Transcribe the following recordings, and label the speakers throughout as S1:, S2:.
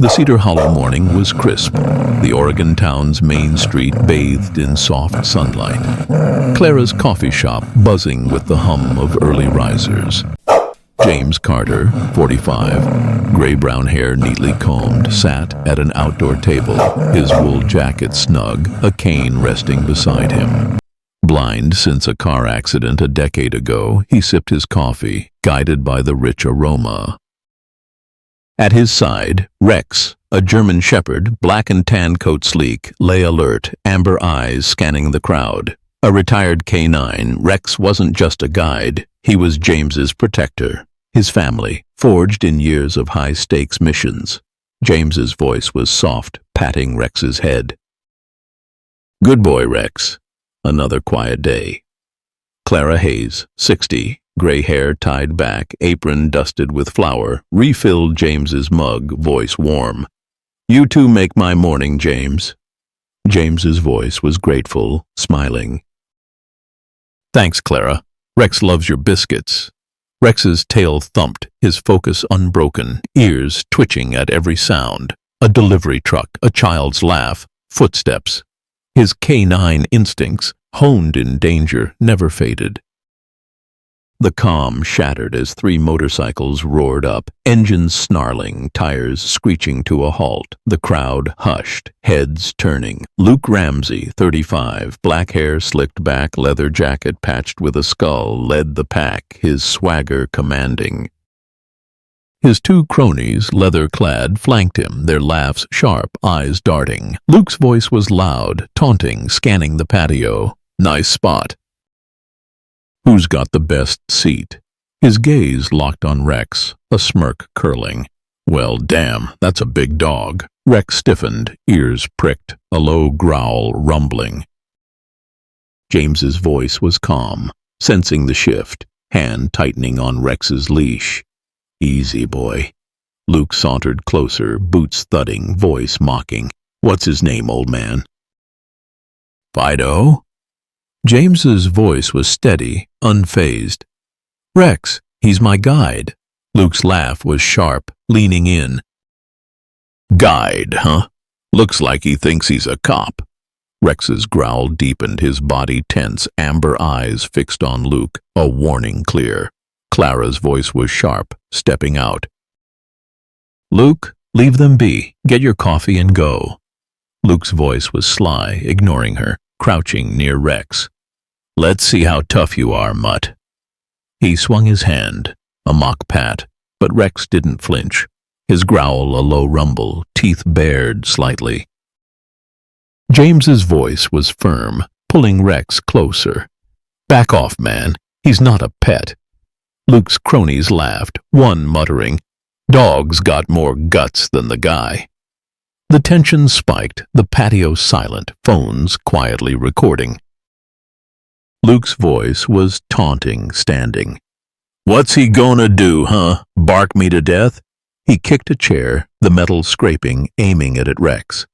S1: The Cedar Hollow morning was crisp, the Oregon town's main street bathed in soft sunlight. Clara's coffee shop buzzing with the hum of early risers. James Carter, 45, gray-brown hair neatly combed, sat at an outdoor table, his wool jacket snug, a cane resting beside him. Blind since a car accident a decade ago, he sipped his coffee, guided by the rich aroma. At his side, Rex, a German shepherd, black and tan coat sleek, lay alert, amber eyes scanning the crowd. A retired K9, Rex wasn't just a guide, he was James's protector. His family, forged in years of high-stakes missions. James's voice was soft, patting Rex's head. "Good boy, Rex." Another quiet day. Clara Hayes, 60, gray hair tied back, apron dusted with flour, refilled James's mug, voice warm. "You two make my morning, James." James's voice was grateful, smiling. "Thanks, Clara. Rex loves your biscuits." Rex's tail thumped, his focus unbroken, ears twitching at every sound. A delivery truck, a child's laugh, footsteps. His K9 instincts, honed in danger, never faded. The calm shattered as 3 motorcycles roared up, engines snarling, tires screeching to a halt. The crowd hushed, heads turning. Luke Ramsey, 35, black hair slicked back, leather jacket patched with a skull, led the pack, his swagger commanding. His 2 cronies, leather-clad, flanked him, their laughs sharp, eyes darting. Luke's voice was loud, taunting, scanning the patio. "Nice spot." "Who's got the best seat?" His gaze locked on Rex, a smirk curling. "Well, damn, that's a big dog." Rex stiffened, ears pricked, a low growl rumbling. James's voice was calm, sensing the shift, hand tightening on Rex's leash. "Easy, boy." Luke sauntered closer, boots thudding, voice mocking. "What's his name, old man?" "Fido?" James's voice was steady, unfazed. "Rex, he's my guide." Luke's laugh was sharp, leaning in. "Guide, huh? Looks like he thinks he's a cop." Rex's growl deepened, his body tense, amber eyes fixed on Luke, a warning clear. Clara's voice was sharp, stepping out. "Luke, leave them be. Get your coffee and go." Luke's voice was sly, ignoring her, crouching near Rex. "Let's see how tough you are, mutt." He swung his hand, a mock pat, but Rex didn't flinch. His growl a low rumble, teeth bared slightly. James's voice was firm, pulling Rex closer. "Back off, man. He's not a pet." Luke's cronies laughed, one muttering, "Dog's got more guts than the guy." The tension spiked, the patio silent, phones quietly recording. Luke's voice was taunting, standing. "What's he gonna do, huh? Bark me to death?" He kicked a chair, the metal scraping, aiming it at Rex.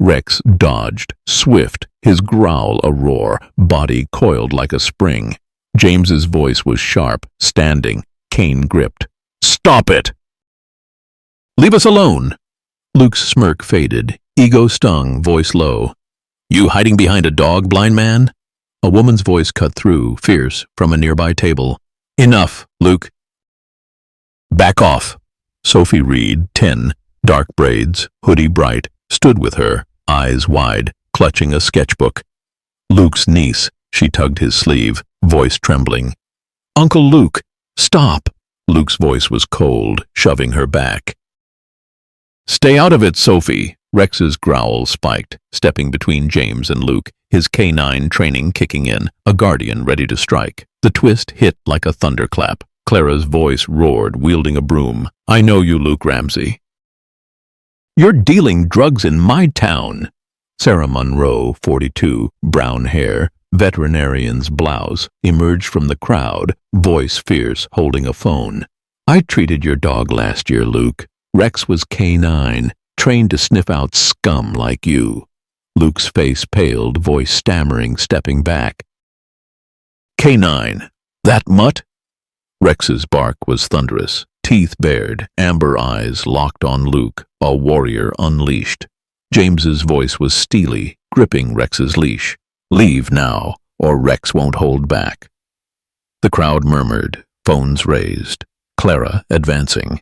S1: Rex dodged, swift, his growl a roar, body coiled like a spring. James's voice was sharp, standing, cane gripped. "Stop it!" "Leave us alone!" Luke's smirk faded, ego stung, voice low. "You hiding behind a dog, blind man?" A woman's voice cut through, fierce, from a nearby table. "Enough, Luke." "Back off." Sophie Reed, 10, dark braids, hoodie bright, stood with her, eyes wide, clutching a sketchbook. Luke's niece, she tugged his sleeve, voice trembling. "Uncle Luke, stop." Luke's voice was cold, shoving her back. "Stay out of it, Sophie." Rex's growl spiked, stepping between James and Luke, his K9 training kicking in, a guardian ready to strike. The twist hit like a thunderclap. Clara's voice roared, wielding a broom. "I know you, Luke Ramsey. You're dealing drugs in my town." Sarah Monroe, 42, brown hair, veterinarian's blouse, emerged from the crowd, voice fierce, holding a phone. "I treated your dog last year, Luke. Rex was K9, trained to sniff out scum like you." Luke's face paled, voice stammering, stepping back. "K9, that mutt?" Rex's bark was thunderous, teeth bared, amber eyes locked on Luke, a warrior unleashed. James's voice was steely, gripping Rex's leash. "Leave now, or Rex won't hold back." The crowd murmured, phones raised. Clara advancing.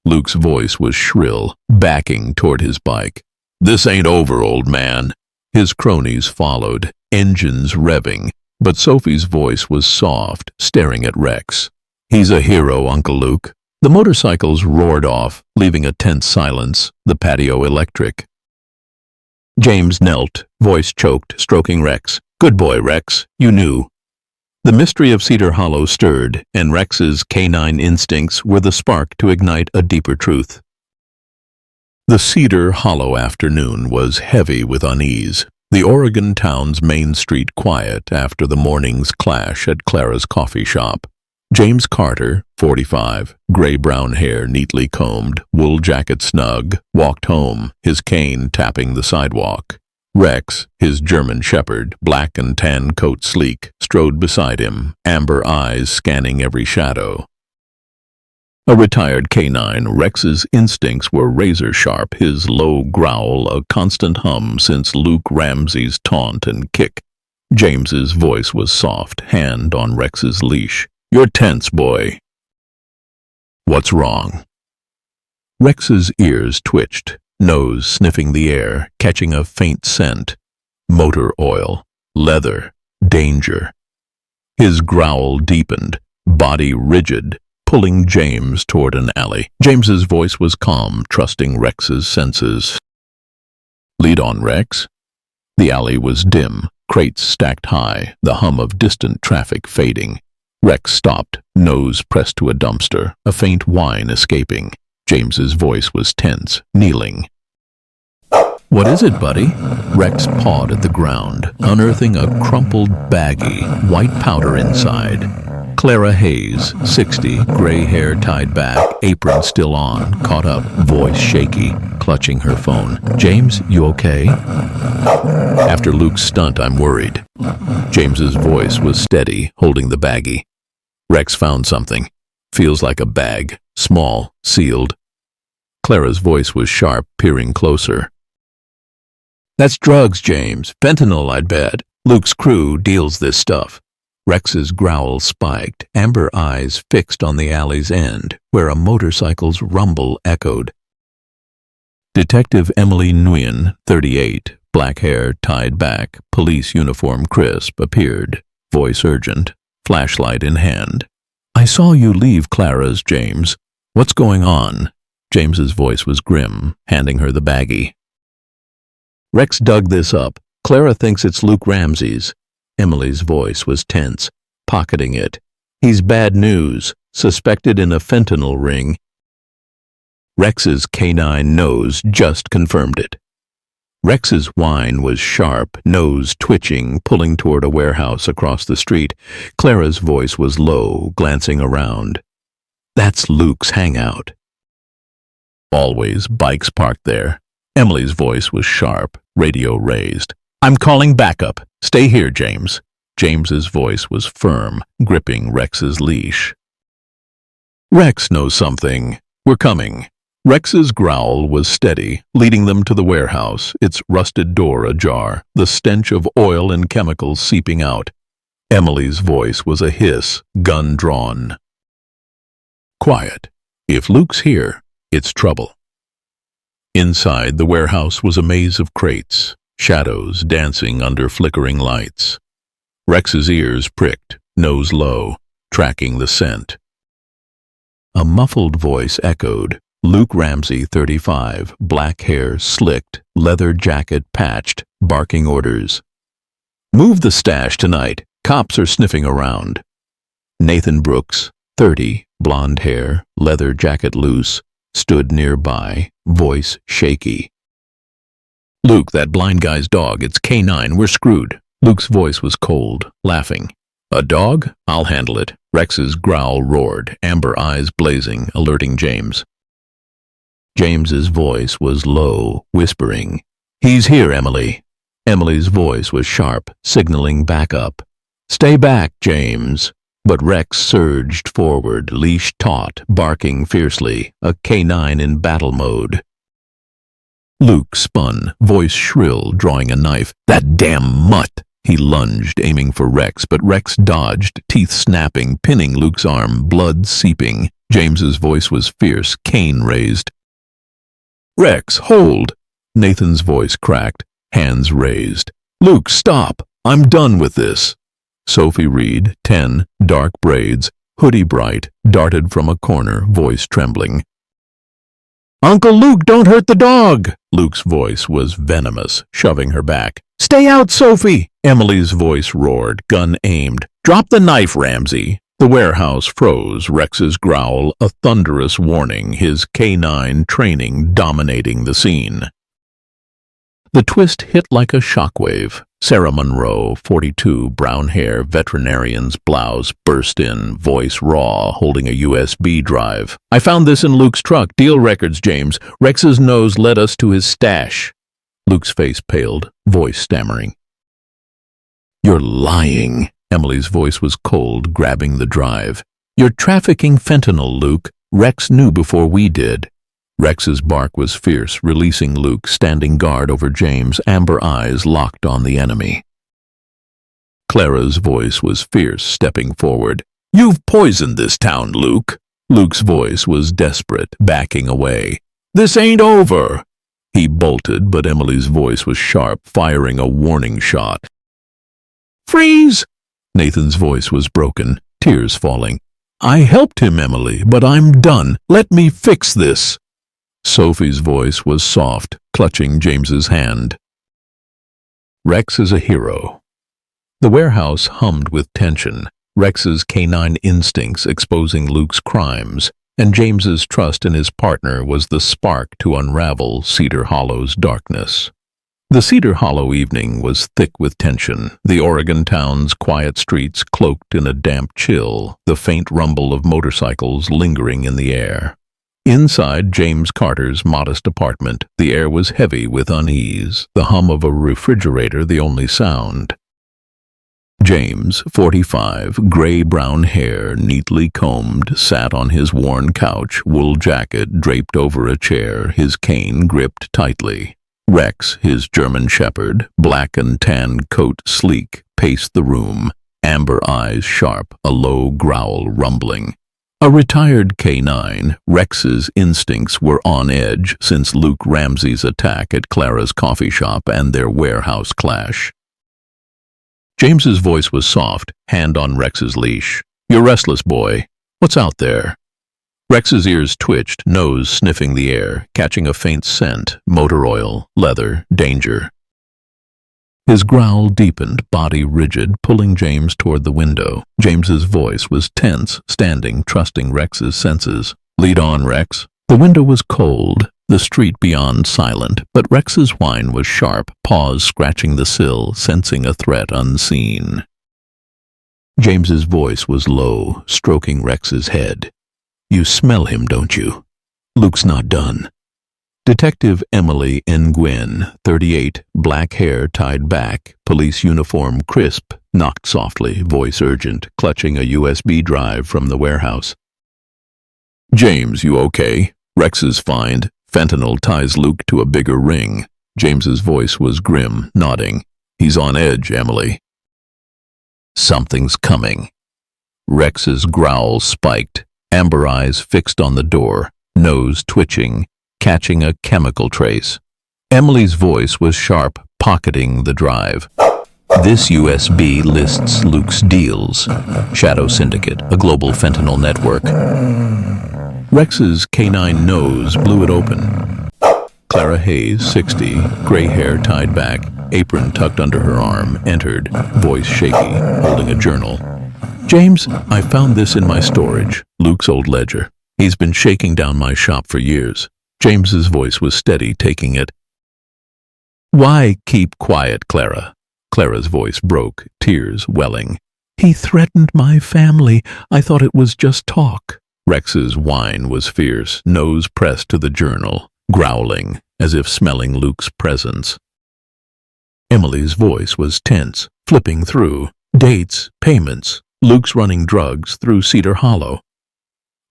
S1: Luke's voice was shrill, backing toward his bike. "This ain't over, old man." His cronies followed, engines revving, but Sophie's voice was soft, staring at Rex. "He's a hero, Uncle Luke." The motorcycles roared off, leaving a tense silence, the patio electric. James knelt, voice choked, stroking Rex. "Good boy, Rex. You knew." The mystery of Cedar Hollow stirred, and Rex's canine instincts were the spark to ignite a deeper truth. The Cedar Hollow afternoon was heavy with unease, the Oregon town's main street quiet after the morning's clash at Clara's coffee shop. James Carter, 45, gray-brown hair neatly combed, wool jacket snug, walked home, his cane tapping the sidewalk. Rex, his German shepherd, black and tan coat sleek, strode beside him, amber eyes scanning every shadow. A retired canine, Rex's instincts were razor-sharp, his low growl a constant hum since Luke Ramsey's taunt and kick. James's voice was soft, hand on Rex's leash. "You're tense, boy." "What's wrong?" Rex's ears twitched, nose sniffing the air, catching a faint scent. Motor oil, leather, danger. His growl deepened, body rigid, pulling James toward an alley. James's voice was calm, trusting Rex's senses. "Lead on, Rex." The alley was dim, crates stacked high, the hum of distant traffic fading. Rex stopped, nose pressed to a dumpster, a faint whine escaping. James's voice was tense, kneeling. "What is it, buddy?" Rex pawed at the ground, unearthing a crumpled baggie, white powder inside. Clara Hayes, 60, gray hair tied back, apron still on, caught up, voice shaky, clutching her phone. "James, you okay?" "After Luke's stunt, I'm worried." James's voice was steady, holding the baggie. "Rex found something. Feels like a bag, small, sealed." Clara's voice was sharp, peering closer. "That's drugs, James. Fentanyl, I'd bet. Luke's crew deals this stuff." Rex's growl spiked, amber eyes fixed on the alley's end, where a motorcycle's rumble echoed. Detective Emily Nguyen, 38, black hair tied back, police uniform crisp, appeared, voice urgent, flashlight in hand. "I saw you leave Clara's, James. What's going on?" James's voice was grim, handing her the baggie. "Rex dug this up. Clara thinks it's Luke Ramsey's." Emily's voice was tense, pocketing it. "He's bad news, suspected in a fentanyl ring." Rex's canine nose just confirmed it. Rex's whine was sharp, nose twitching, pulling toward a warehouse across the street. Clara's voice was low, glancing around. "That's Luke's hangout." Always bikes parked there. Emily's voice was sharp, radio raised. "I'm calling backup. Stay here, James." James's voice was firm, gripping Rex's leash. "Rex knows something. We're coming." Rex's growl was steady, leading them to the warehouse, its rusted door ajar, the stench of oil and chemicals seeping out. Emily's voice was a hiss, gun drawn. "Quiet. If Luke's here, it's trouble." Inside, the warehouse was a maze of crates, shadows dancing under flickering lights. Rex's ears pricked, nose low, tracking the scent. A muffled voice echoed, Luke Ramsey, 35, black hair slicked, leather jacket patched, barking orders. "Move the stash tonight. Cops are sniffing around." Nathan Brooks, 30, blonde hair, leather jacket loose, stood nearby, voice shaky. "Luke, that blind guy's dog. It's K9. We're screwed." Luke's voice was cold, laughing. "A dog? I'll handle it." Rex's growl roared, amber eyes blazing, alerting James. James's voice was low, whispering. "He's here, Emily." Emily's voice was sharp, signaling backup. "Stay back, James." But Rex surged forward, leash taut, barking fiercely, a canine in battle mode. Luke spun, voice shrill, drawing a knife. "That damn mutt!" He lunged, aiming for Rex, but Rex dodged, teeth snapping, pinning Luke's arm, blood seeping. James's voice was fierce, cane raised. "Rex, hold!" Nathan's voice cracked, hands raised. "Luke, stop! I'm done with this!" Sophie Reed, 10, dark braids, hoodie bright, darted from a corner, voice trembling. "Uncle Luke, don't hurt the dog!" Luke's voice was venomous, shoving her back. "Stay out, Sophie!" Emily's voice roared, gun aimed. "Drop the knife, Ramsey!" The warehouse froze, Rex's growl a thunderous warning, his canine training dominating the scene. The twist hit like a shockwave. Sarah Monroe, 42, brown hair, veterinarian's blouse, burst in, voice raw, holding a USB drive. "I found this in Luke's truck. Deal records, James. Rex's nose led us to his stash." Luke's face paled, voice stammering. "You're lying." Emily's voice was cold, grabbing the drive. "You're trafficking fentanyl, Luke. Rex knew before we did." Rex's bark was fierce, releasing Luke, standing guard over James, amber eyes locked on the enemy. Clara's voice was fierce, stepping forward. "You've poisoned this town, Luke." Luke's voice was desperate, backing away. "This ain't over." He bolted, but Emily's voice was sharp, firing a warning shot. "Freeze!" Nathan's voice was broken, tears falling. "I helped him, Emily, but I'm done. Let me fix this." Sophie's voice was soft, clutching James's hand. Rex is a hero. The warehouse hummed with tension, Rex's canine instincts exposing Luke's crimes, and James's trust in his partner was the spark to unravel Cedar Hollow's darkness. The Cedar Hollow evening was thick with tension, the Oregon town's quiet streets cloaked in a damp chill, the faint rumble of motorcycles lingering in the air. Inside James Carter's modest apartment, the air was heavy with unease, the hum of a refrigerator the only sound. James, 45, gray-brown hair, neatly combed, sat on his worn couch, wool jacket draped over a chair, his cane gripped tightly. Rex, his German shepherd, black and tan coat sleek, paced the room, amber eyes sharp, a low growl rumbling. A retired canine, Rex's instincts were on edge since Luke Ramsey's attack at Clara's coffee shop and their warehouse clash. James's voice was soft, hand on Rex's leash. "You're restless, boy. What's out there?" Rex's ears twitched, nose sniffing the air, catching a faint scent, motor oil, leather, danger. His growl deepened, body rigid, pulling James toward the window. James's voice was tense, standing, trusting Rex's senses. "Lead on, Rex." The window was cold, the street beyond silent, but Rex's whine was sharp, paws scratching the sill, sensing a threat unseen. James's voice was low, stroking Rex's head. "You smell him, don't you?" "Luke's not done." Detective Emily N. Gwynn, 38, black hair tied back, police uniform crisp, knocked softly, voice urgent, clutching a USB drive from the warehouse. "James, you okay? Rex's find. Fentanyl ties Luke to a bigger ring." James's voice was grim, nodding. "He's on edge, Emily." "Something's coming." Rex's growl spiked, amber eyes fixed on the door, nose twitching, catching a chemical trace. Emily's voice was sharp, pocketing the drive. "This USB lists Luke's deals. Shadow Syndicate, a global fentanyl network." Rex's canine nose blew it open. Clara Hayes, 60, gray hair tied back, apron tucked under her arm, entered, voice shaky, holding a journal. "James, I found this in my storage, Luke's old ledger. He's been shaking down my shop for years." James's voice was steady, taking it. "Why keep quiet, Clara?" Clara's voice broke, tears welling. "He threatened my family. I thought it was just talk." Rex's whine was fierce, nose pressed to the journal, growling, as if smelling Luke's presence. Emily's voice was tense, flipping through. Dates, payments. Luke's running drugs through Cedar Hollow.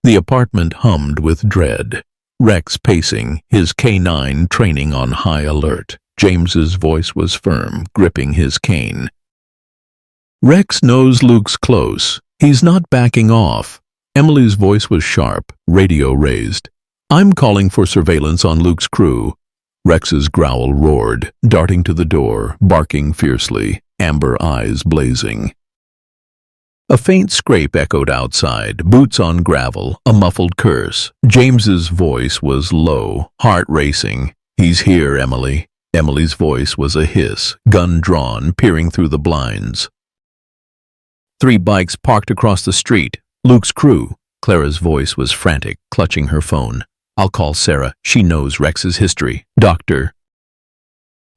S1: The apartment hummed with dread. Rex pacing, his K9 training on high alert. James's voice was firm, gripping his cane. Rex knows Luke's close. He's not backing off. Emily's voice was sharp, radio raised. I'm calling for surveillance on Luke's crew. Rex's growl roared, darting to the door, barking fiercely, amber eyes blazing. A faint scrape echoed outside, boots on gravel, a muffled curse. James's voice was low, heart racing. He's here, Emily. Emily's voice was a hiss, gun drawn, peering through the blinds. 3 bikes parked across the street. Luke's crew. Clara's voice was frantic, clutching her phone. I'll call Sarah. She knows Rex's history. Doctor.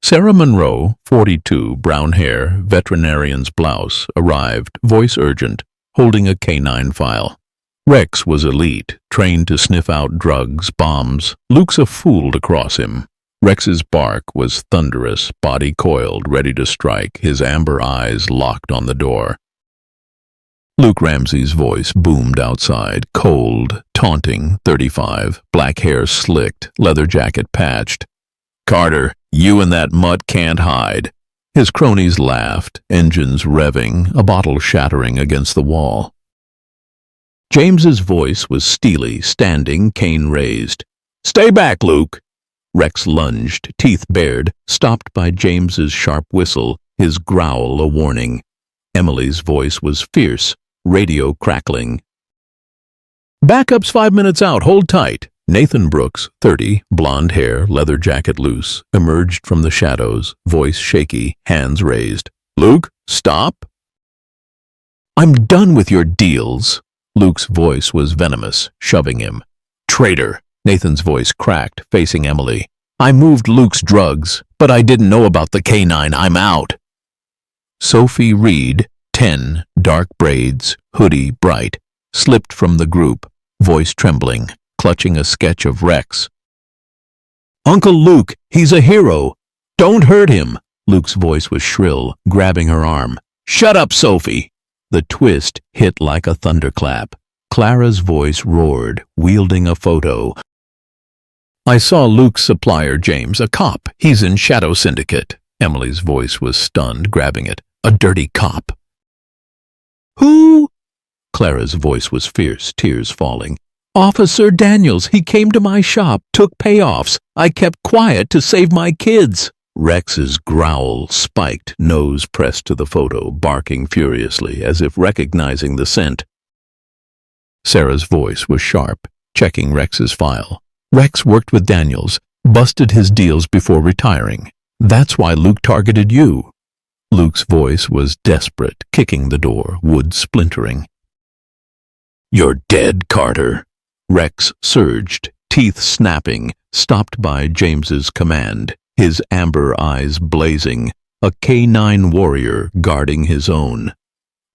S1: Sarah Monroe, 42, brown hair, veterinarian's blouse, arrived, voice urgent, holding a K9 file. Rex was elite, trained to sniff out drugs, bombs. Luke's a fool to cross him. Rex's bark was thunderous, body coiled, ready to strike, his amber eyes locked on the door. Luke Ramsey's voice boomed outside, cold, taunting, 35, black hair slicked, leather jacket patched. Carter, you and that mutt can't hide. His cronies laughed, engines revving, a bottle shattering against the wall. James's voice was steely, standing, cane raised. Stay back, Luke! Rex lunged, teeth bared, stopped by James's sharp whistle, his growl a warning. Emily's voice was fierce, radio crackling. Backup's 5 minutes out, hold tight. Nathan Brooks, 30, blonde hair, leather jacket loose, emerged from the shadows, voice shaky, hands raised. Luke, stop! I'm done with your deals. Luke's voice was venomous, shoving him. Traitor! Nathan's voice cracked, facing Emily. I moved Luke's drugs, but I didn't know about the K9. I'm out. Sophie Reed, 10, dark braids, hoodie bright, slipped from the group, voice trembling, clutching a sketch of Rex. Uncle Luke, he's a hero. Don't hurt him. Luke's voice was shrill, grabbing her arm. Shut up, Sophie. The twist hit like a thunderclap. Clara's voice roared, wielding a photo. I saw Luke's supplier, James, a cop. He's in Shadow Syndicate. Emily's voice was stunned, grabbing it. A dirty cop. Who? Clara's voice was fierce, tears falling. Officer Daniels, he came to my shop, took payoffs. I kept quiet to save my kids. Rex's growl spiked, nose pressed to the photo, barking furiously, as if recognizing the scent. Sarah's voice was sharp, checking Rex's file. Rex worked with Daniels, busted his deals before retiring. That's why Luke targeted you. Luke's voice was desperate, kicking the door, wood splintering. You're dead, Carter. Rex surged, teeth snapping, stopped by James's command, his amber eyes blazing, a K9 warrior guarding his own.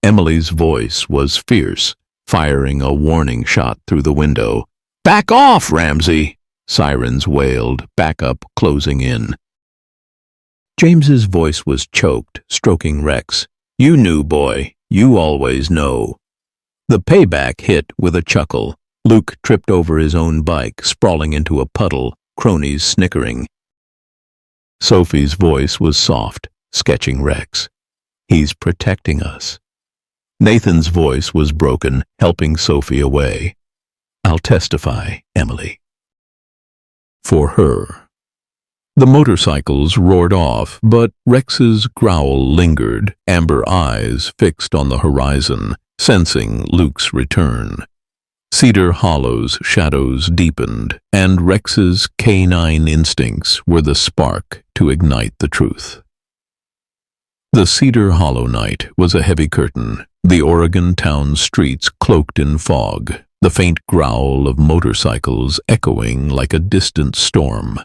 S1: Emily's voice was fierce, firing a warning shot through the window. Back off, Ramsey! Sirens wailed, backup closing in. James's voice was choked, stroking Rex. You knew, boy. You always know. The payback hit with a chuckle. Luke tripped over his own bike, sprawling into a puddle, cronies snickering. Sophie's voice was soft, sketching Rex. He's protecting us. Nathan's voice was broken, helping Sophie away. I'll testify, Emily. For her. The motorcycles roared off, but Rex's growl lingered, amber eyes fixed on the horizon, sensing Luke's return. Cedar Hollow's shadows deepened, and Rex's K9 instincts were the spark to ignite the truth. The Cedar Hollow night was a heavy curtain, the Oregon town streets cloaked in fog, the faint growl of motorcycles echoing like a distant storm.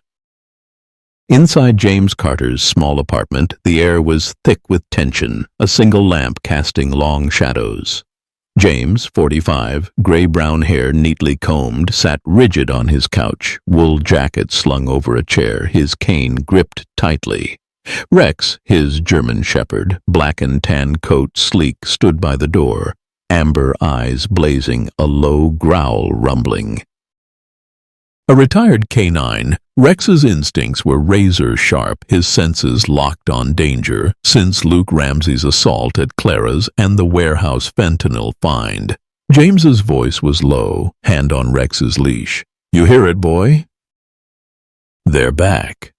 S1: Inside James Carter's small apartment, the air was thick with tension, a single lamp casting long shadows. James, 45, gray-brown hair neatly combed, sat rigid on his couch, wool jacket slung over a chair, his cane gripped tightly. Rex, his German shepherd, black and tan coat sleek, stood by the door, amber eyes blazing, a low growl rumbling. A retired canine, Rex's instincts were razor-sharp, his senses locked on danger since Luke Ramsey's assault at Clara's and the warehouse fentanyl find. James's voice was low, hand on Rex's leash. "You hear it, boy?" "They're back."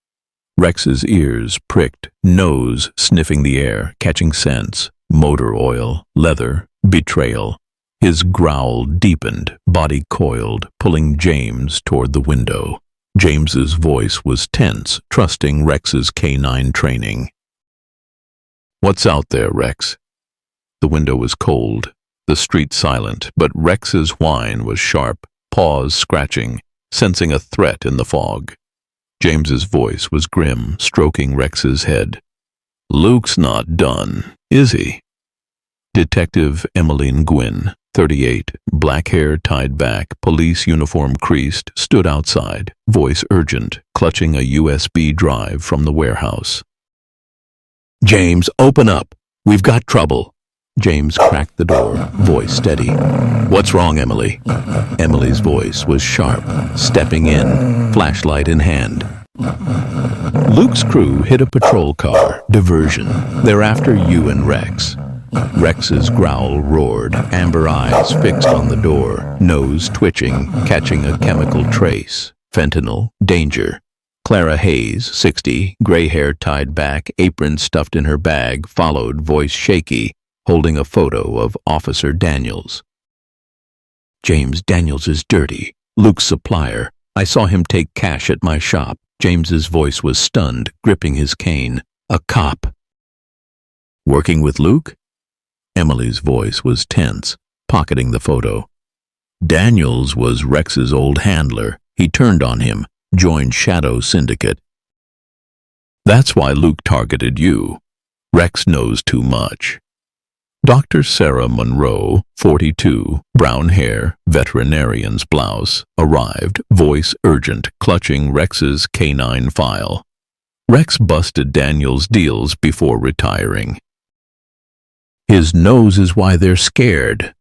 S1: Rex's ears pricked, nose sniffing the air, catching scents, motor oil, leather, betrayal. His growl deepened, body coiled, pulling James toward the window. James's voice was tense, trusting Rex's canine training. "What's out there, Rex?" The window was cold, the street silent, but Rex's whine was sharp, paws scratching, sensing a threat in the fog. James's voice was grim, stroking Rex's head. "Luke's not done, is he?" Detective Emmeline Gwynn, 38, black hair tied back, police uniform creased, stood outside, voice urgent, clutching a USB drive from the warehouse. "James, open up. We've got trouble." James cracked the door, voice steady. "What's wrong, Emily?" Emily's voice was sharp, stepping in, flashlight in hand. Luke's crew hit a patrol car, diversion. "They're after you and Rex." Rex's growl roared, amber eyes fixed on the door, nose twitching, catching a chemical trace. Fentanyl, danger. Clara Hayes, 60, gray hair tied back, apron stuffed in her bag, followed, voice shaky, holding a photo of Officer Daniels. "James Daniels is dirty. Luke's supplier. I saw him take cash at my shop." James's voice was stunned, gripping his cane. "A cop." "Working with Luke?" Emily's voice was tense, pocketing the photo. "Daniels was Rex's old handler. He turned on him, joined Shadow Syndicate. That's why Luke targeted you. Rex knows too much." Dr. Sarah Monroe, 42, brown hair, veterinarian's blouse, arrived, voice urgent, clutching Rex's canine file. Rex busted Daniels' deals before retiring. "His nose is why they're scared."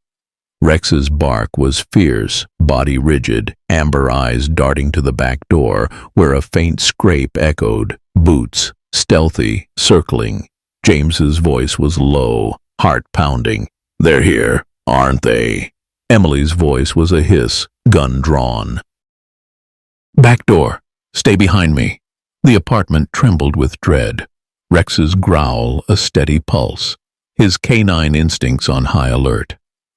S1: Rex's bark was fierce, body rigid, amber eyes darting to the back door, where a faint scrape echoed. Boots, stealthy, circling. James's voice was low, heart pounding. "They're here, aren't they?" Emily's voice was a hiss, gun drawn. "Back door. Stay behind me." The apartment trembled with dread. Rex's growl, a steady pulse. His canine instincts on high alert.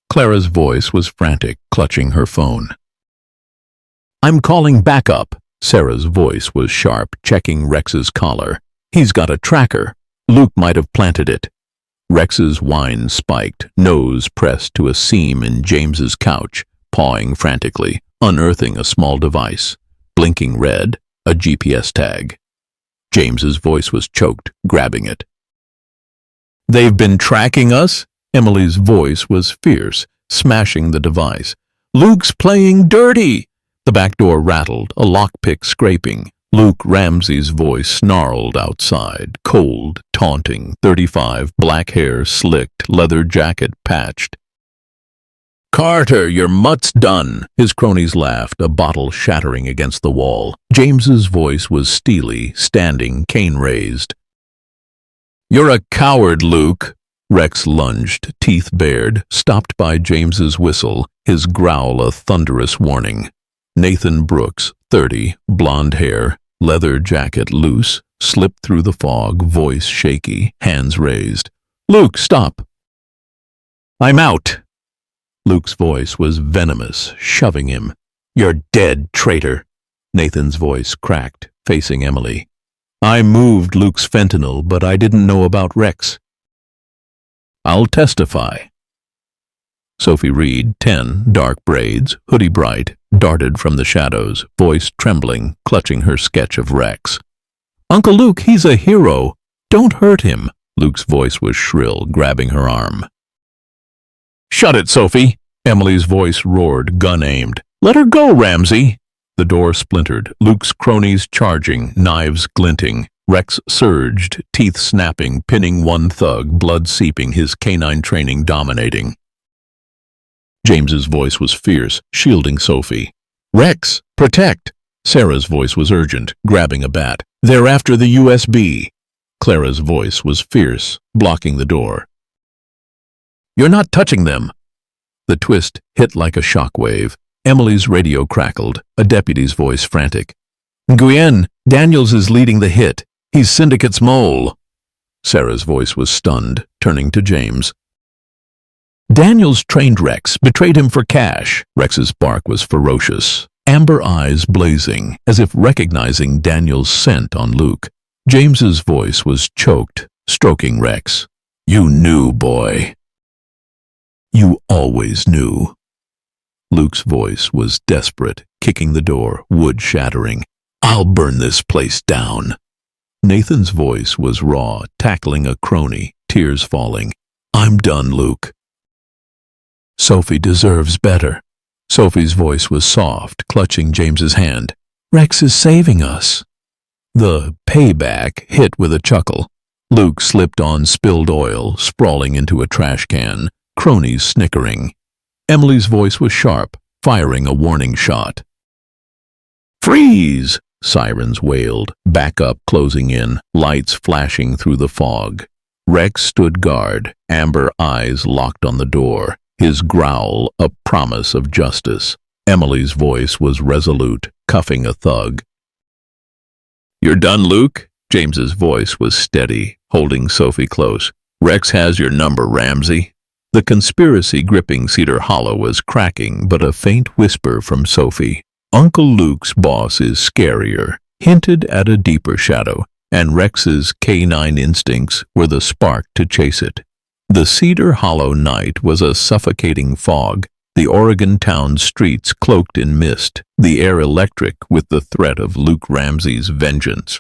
S1: Clara's voice was frantic, clutching her phone. "I'm calling backup." Sarah's voice was sharp, checking Rex's collar. "He's got a tracker. Luke might have planted it." Rex's whine spiked, nose pressed to a seam in James's couch, pawing frantically, unearthing a small device. Blinking red, a GPS tag. James's voice was choked, grabbing it. "They've been tracking us?" Emily's voice was fierce, smashing the device. "Luke's playing dirty!" The back door rattled, a lockpick scraping. Luke Ramsey's voice snarled outside, cold, taunting, 35, black hair slicked, leather jacket patched. "Carter, your mutt's done!" His cronies laughed, a bottle shattering against the wall. James's voice was steely, standing, cane raised. "You're a coward, Luke!" Rex lunged, teeth bared, stopped by James's whistle, his growl a thunderous warning. Nathan Brooks, 30, blonde hair, leather jacket loose, slipped through the fog, voice shaky, hands raised. "Luke, stop!" "I'm out!" Luke's voice was venomous, shoving him. "You're dead, traitor!" Nathan's voice cracked, facing Emily. "I moved Luke's fentanyl, but I didn't know about Rex." "I'll testify." Sophie Reed, 10, dark braids, hoodie bright, darted from the shadows, voice trembling, clutching her sketch of Rex. "Uncle Luke, he's a hero. Don't hurt him." Luke's voice was shrill, grabbing her arm. "Shut it, Sophie!" Emily's voice roared, gun aimed. "Let her go, Ramsey!" The door splintered, Luke's cronies charging, knives glinting. Rex surged, teeth snapping, pinning one thug, blood seeping, his canine training dominating. James's voice was fierce, shielding Sophie. "Rex, protect!" Sarah's voice was urgent, grabbing a bat. "They're after the USB." Clara's voice was fierce, blocking the door. "You're not touching them." The twist hit like a shockwave. Emily's radio crackled, a deputy's voice frantic. "Nguyen, Daniels is leading the hit. He's Syndicate's mole." Sarah's voice was stunned, turning to James. "Daniels trained Rex, betrayed him for cash." Rex's bark was ferocious, amber eyes blazing, as if recognizing Daniel's scent on Luke. James's voice was choked, stroking Rex. "You knew, boy. You always knew." Luke's voice was desperate, kicking the door, wood shattering. "I'll burn this place down." Nathan's voice was raw, tackling a crony, tears falling. "I'm done, Luke." "Sophie deserves better." Sophie's voice was soft, clutching James's hand. "Rex is saving us." The payback hit with a chuckle. Luke slipped on spilled oil, sprawling into a trash can, cronies snickering. Emily's voice was sharp, firing a warning shot. "Freeze!" Sirens wailed, backup closing in, lights flashing through the fog. Rex stood guard, amber eyes locked on the door, his growl a promise of justice. Emily's voice was resolute, cuffing a thug. "You're done, Luke?" James's voice was steady, holding Sophie close. "Rex has your number, Ramsey." The conspiracy gripping Cedar Hollow was cracking, but a faint whisper from Sophie, "Uncle Luke's boss is scarier," hinted at a deeper shadow, and Rex's canine instincts were the spark to chase it. The Cedar Hollow night was a suffocating fog, the Oregon town streets cloaked in mist, the air electric with the threat of Luke Ramsey's vengeance.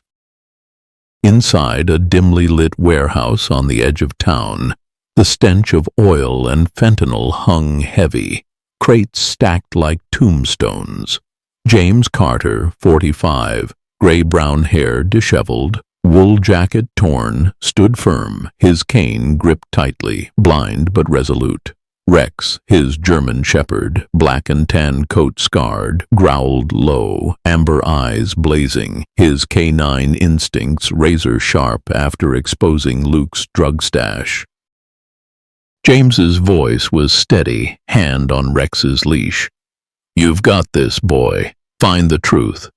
S1: Inside a dimly lit warehouse on the edge of town, the stench of oil and fentanyl hung heavy, crates stacked like tombstones. James Carter, 45, gray-brown hair disheveled, wool jacket torn, stood firm, his cane gripped tightly, blind but resolute. Rex, his German shepherd, black and tan coat scarred, growled low, amber eyes blazing, his canine instincts razor-sharp after exposing Luke's drug stash. James's voice was steady, hand on Rex's leash. "You've got this, boy. Find the truth."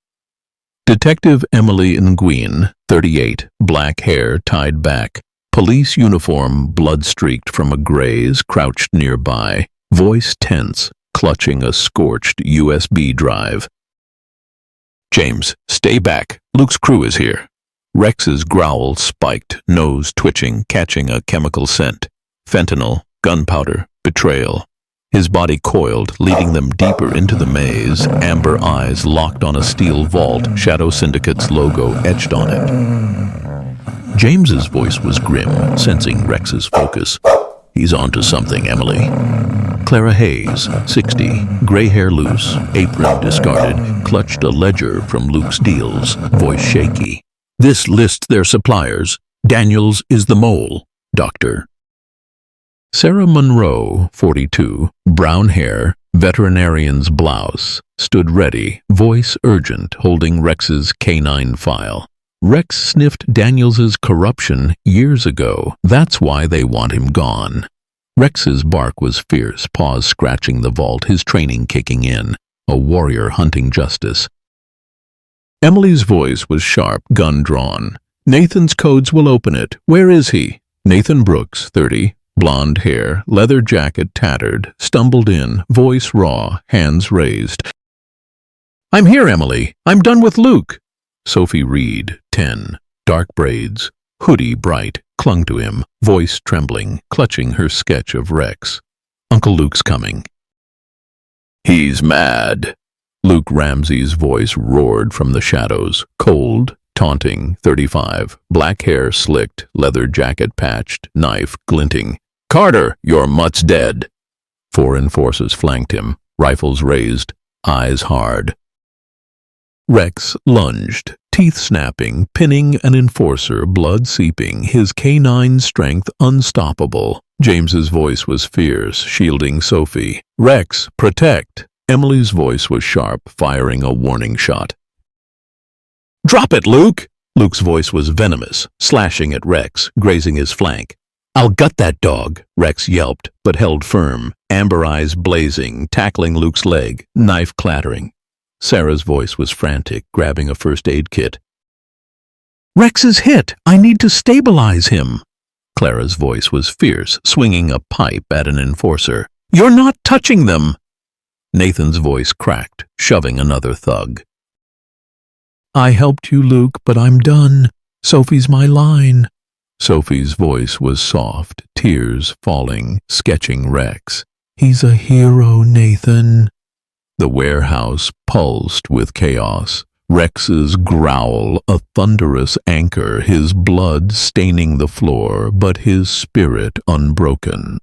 S1: Detective Emily Nguyen, 38, black hair tied back, police uniform blood-streaked from a graze, crouched nearby, voice tense, clutching a scorched USB drive. "James, stay back. Luke's crew is here." Rex's growl spiked, nose twitching, catching a chemical scent. Fentanyl, gunpowder, betrayal. His body coiled, leading them deeper into the maze, amber eyes locked on a steel vault, Shadow Syndicate's logo etched on it. James's voice was grim, sensing Rex's focus. "He's onto something, Emily." Clara Hayes, 60, gray hair loose, apron discarded, clutched a ledger from Luke's deals, voice shaky. "This lists their suppliers. Daniels is the mole, Doctor." Sarah Monroe, 42, brown hair, veterinarian's blouse, stood ready, voice urgent, holding Rex's canine file. Rex sniffed Daniels's corruption years ago. That's why they want him gone. Rex's bark was fierce, paws scratching the vault, his training kicking in, a warrior hunting justice. Emily's voice was sharp, gun drawn. "Nathan's codes will open it. Where is he?" Nathan Brooks, 30, blonde hair, leather jacket tattered, stumbled in, voice raw, hands raised. "I'm here, Emily. I'm done with Luke." Sophie Reed, 10, dark braids, hoodie bright, clung to him, voice trembling, clutching her sketch of Rex. "Uncle Luke's coming." "He's mad." Luke Ramsey's voice roared from the shadows, cold, taunting, 35, black hair slicked, leather jacket patched, knife glinting. "Carter, your mutt's dead." 4 enforcers flanked him, rifles raised, eyes hard. Rex lunged, teeth snapping, pinning an enforcer, blood seeping, his canine strength unstoppable. James's voice was fierce, shielding Sophie. "Rex, protect!" Emily's voice was sharp, firing a warning shot. "Drop it, Luke!" Luke's voice was venomous, slashing at Rex, grazing his flank. "I'll gut that dog," Rex yelped, but held firm, amber eyes blazing, tackling Luke's leg, knife clattering. Sarah's voice was frantic, grabbing a first aid kit. "Rex is hit! I need to stabilize him!" Clara's voice was fierce, swinging a pipe at an enforcer. "You're not touching them!" Nathan's voice cracked, shoving another thug. "I helped you, Luke, but I'm done. Sophie's my line." Sophie's voice was soft, tears falling, sketching Rex. "He's a hero, Nathan." The warehouse pulsed with chaos. Rex's growl, a thunderous anchor, his blood staining the floor, but his spirit unbroken.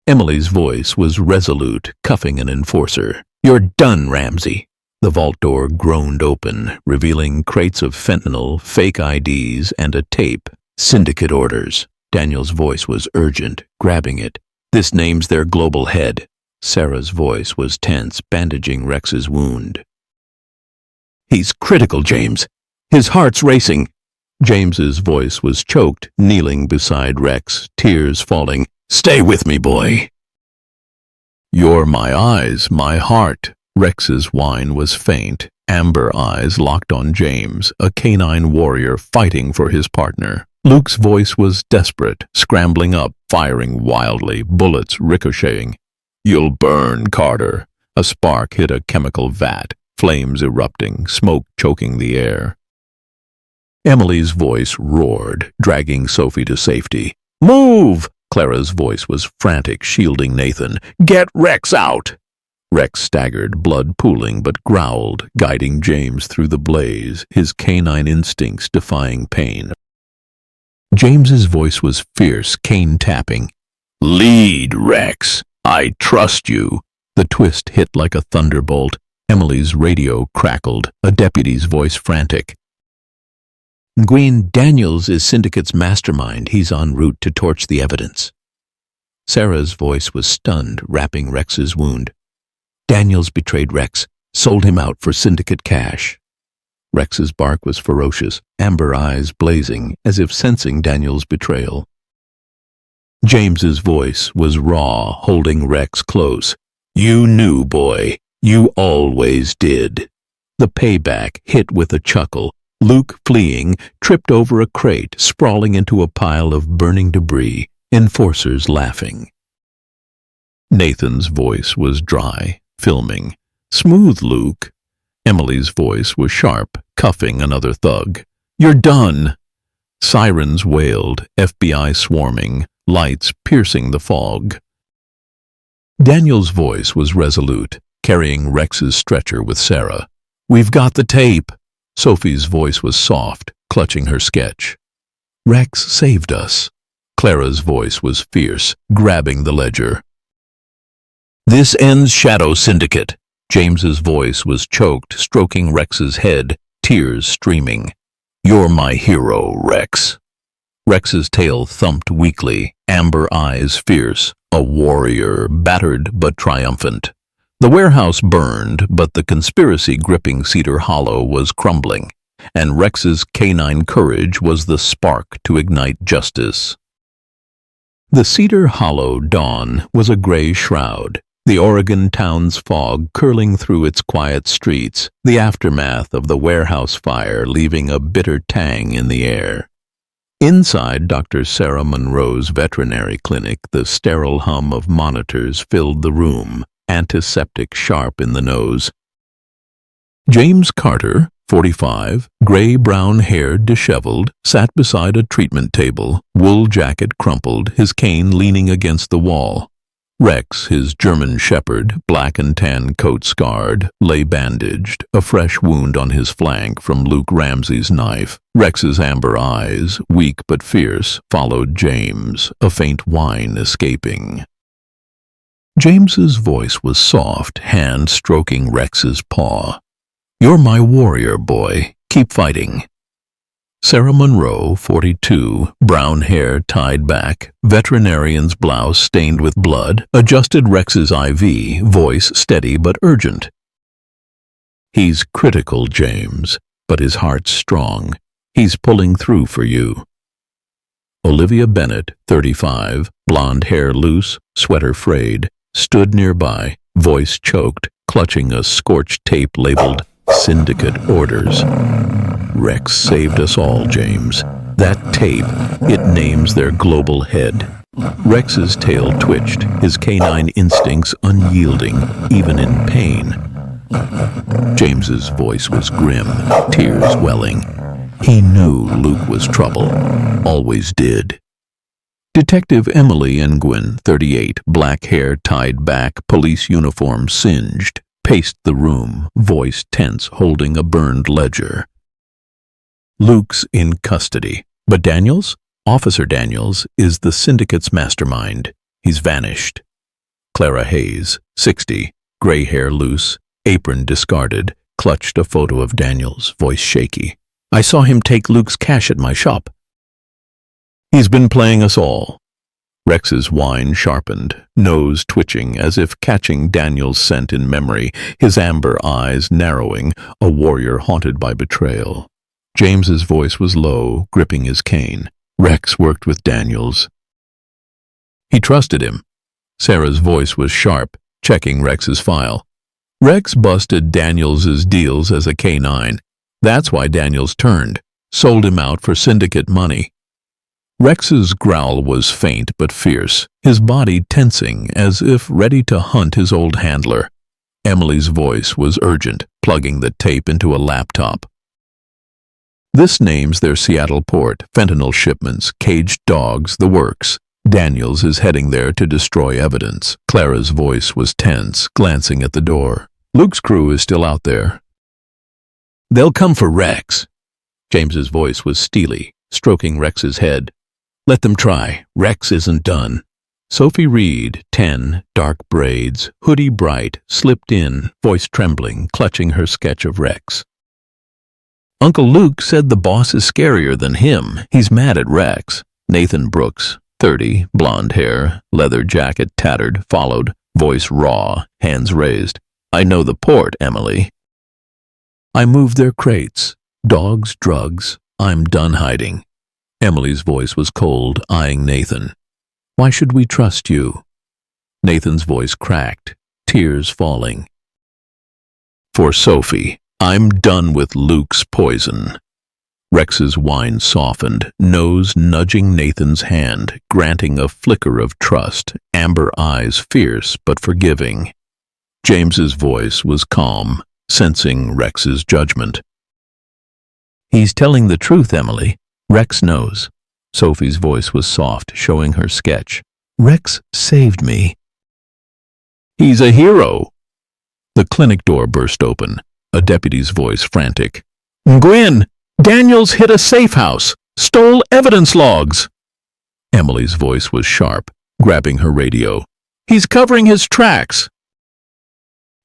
S1: Emily's voice was resolute, cuffing an enforcer. "You're done, Ramsey." The vault door groaned open, revealing crates of fentanyl, fake IDs, and a tape. "Syndicate orders." Daniel's voice was urgent, grabbing it. "This name's their global head." Sarah's voice was tense, bandaging Rex's wound. "He's critical, James. His heart's racing." James's voice was choked, kneeling beside Rex, tears falling. "Stay with me, boy." "You're my eyes, my heart." Rex's whine was faint, amber eyes locked on James, a canine warrior fighting for his partner. Luke's voice was desperate, scrambling up, firing wildly, bullets ricocheting. "You'll burn, Carter." A spark hit a chemical vat, flames erupting, smoke choking the air. Emily's voice roared, dragging Sophie to safety. "Move!" Clara's voice was frantic, shielding Nathan. "Get Rex out!" Rex staggered, blood pooling, but growled, guiding James through the blaze, his canine instincts defying pain. James's voice was fierce, cane tapping. "Lead, Rex. I trust you." The twist hit like a thunderbolt. Emily's radio crackled, a deputy's voice frantic. "Gwyn, Daniels is Syndicate's mastermind. He's en route to torch the evidence." Sarah's voice was stunned, wrapping Rex's wound. "Daniels betrayed Rex, sold him out for Syndicate cash." Rex's bark was ferocious, amber eyes blazing, as if sensing Daniel's betrayal. James's voice was raw, holding Rex close. "You knew, boy. You always did." The payback hit with a chuckle. Luke, fleeing, tripped over a crate, sprawling into a pile of burning debris, enforcers laughing. Nathan's voice was dry, filming. "Smooth, Luke." Emily's voice was sharp, cuffing another thug. "You're done." Sirens wailed, FBI swarming, lights piercing the fog. Daniel's voice was resolute, carrying Rex's stretcher with Sarah. "We've got the tape." Sophie's voice was soft, clutching her sketch. "Rex saved us." Clara's voice was fierce, grabbing the ledger. "This ends Shadow Syndicate." James's voice was choked, stroking Rex's head, tears streaming. "You're my hero, Rex." Rex's tail thumped weakly, amber eyes fierce, a warrior, battered but triumphant. The warehouse burned, but the conspiracy gripping Cedar Hollow was crumbling, and Rex's canine courage was the spark to ignite justice. The Cedar Hollow dawn was a gray shroud, the Oregon town's fog curling through its quiet streets, the aftermath of the warehouse fire leaving a bitter tang in the air. Inside Dr. Sarah Monroe's veterinary clinic, the sterile hum of monitors filled the room, antiseptic sharp in the nose. James Carter, 45, gray-brown-haired, disheveled, sat beside a treatment table, wool jacket crumpled, his cane leaning against the wall. Rex, his German shepherd, black and tan coat scarred, lay bandaged, a fresh wound on his flank from Luke Ramsey's knife. Rex's amber eyes, weak but fierce, followed James, a faint whine escaping. James's voice was soft, hand stroking Rex's paw. "You're my warrior, boy. Keep fighting. Sarah Monroe, 42, brown hair tied back, veterinarian's blouse stained with blood, adjusted Rex's IV, voice steady but urgent. He's critical, James, but his heart's strong. He's pulling through for you. Olivia Bennett, 35, blonde hair loose, sweater frayed, stood nearby, voice choked, clutching a scorched tape labeled Syndicate Orders. Rex saved us all, James. That tape, it names their global head. Rex's tail twitched, his canine instincts unyielding, even in pain. James's voice was grim, tears welling. He knew Luke was trouble. Always did. Detective Emily Engwin, 38, black hair tied back, police uniform singed, paced the room, voice tense, holding a burned ledger. Luke's in custody, but Daniels, Officer Daniels, is the syndicate's mastermind. He's vanished. Clara Hayes, 60, gray hair loose, apron discarded, clutched a photo of Daniels, voice shaky. I saw him take Luke's cash at my shop. He's been playing us all. Rex's whine sharpened, nose twitching as if catching Daniel's scent in memory, his amber eyes narrowing, a warrior haunted by betrayal. James's voice was low, gripping his cane. Rex worked with Daniels. He trusted him. Sarah's voice was sharp, checking Rex's file. Rex busted Daniels's deals as a K-9. That's why Daniels turned, sold him out for syndicate money. Rex's growl was faint but fierce, his body tensing as if ready to hunt his old handler. Emily's voice was urgent, plugging the tape into a laptop. This names their Seattle port, fentanyl shipments, caged dogs, the works. Daniels is heading there to destroy evidence. Clara's voice was tense, glancing at the door. Luke's crew is still out there. They'll come for Rex. James's voice was steely, stroking Rex's head. Let them try. Rex isn't done. Sophie Reed, 10, dark braids, hoodie bright, slipped in, voice trembling, clutching her sketch of Rex. Uncle Luke said the boss is scarier than him. He's mad at Rex. Nathan Brooks, 30, blonde hair, leather jacket tattered, followed, voice raw, hands raised. I know the port, Emily. I moved their crates. Dogs, drugs. I'm done hiding. Emily's voice was cold, eyeing Nathan. Why should we trust you? Nathan's voice cracked, tears falling. For Sophie, I'm done with Luke's poison. Rex's whine softened, nose nudging Nathan's hand, granting a flicker of trust, amber eyes fierce but forgiving. James's voice was calm, sensing Rex's judgment. He's telling the truth, Emily. Rex knows. Sophie's voice was soft, showing her sketch. Rex saved me. He's a hero. The clinic door burst open, a deputy's voice frantic. Gwen, Daniels hit a safe house, stole evidence logs. Emily's voice was sharp, grabbing her radio. He's covering his tracks.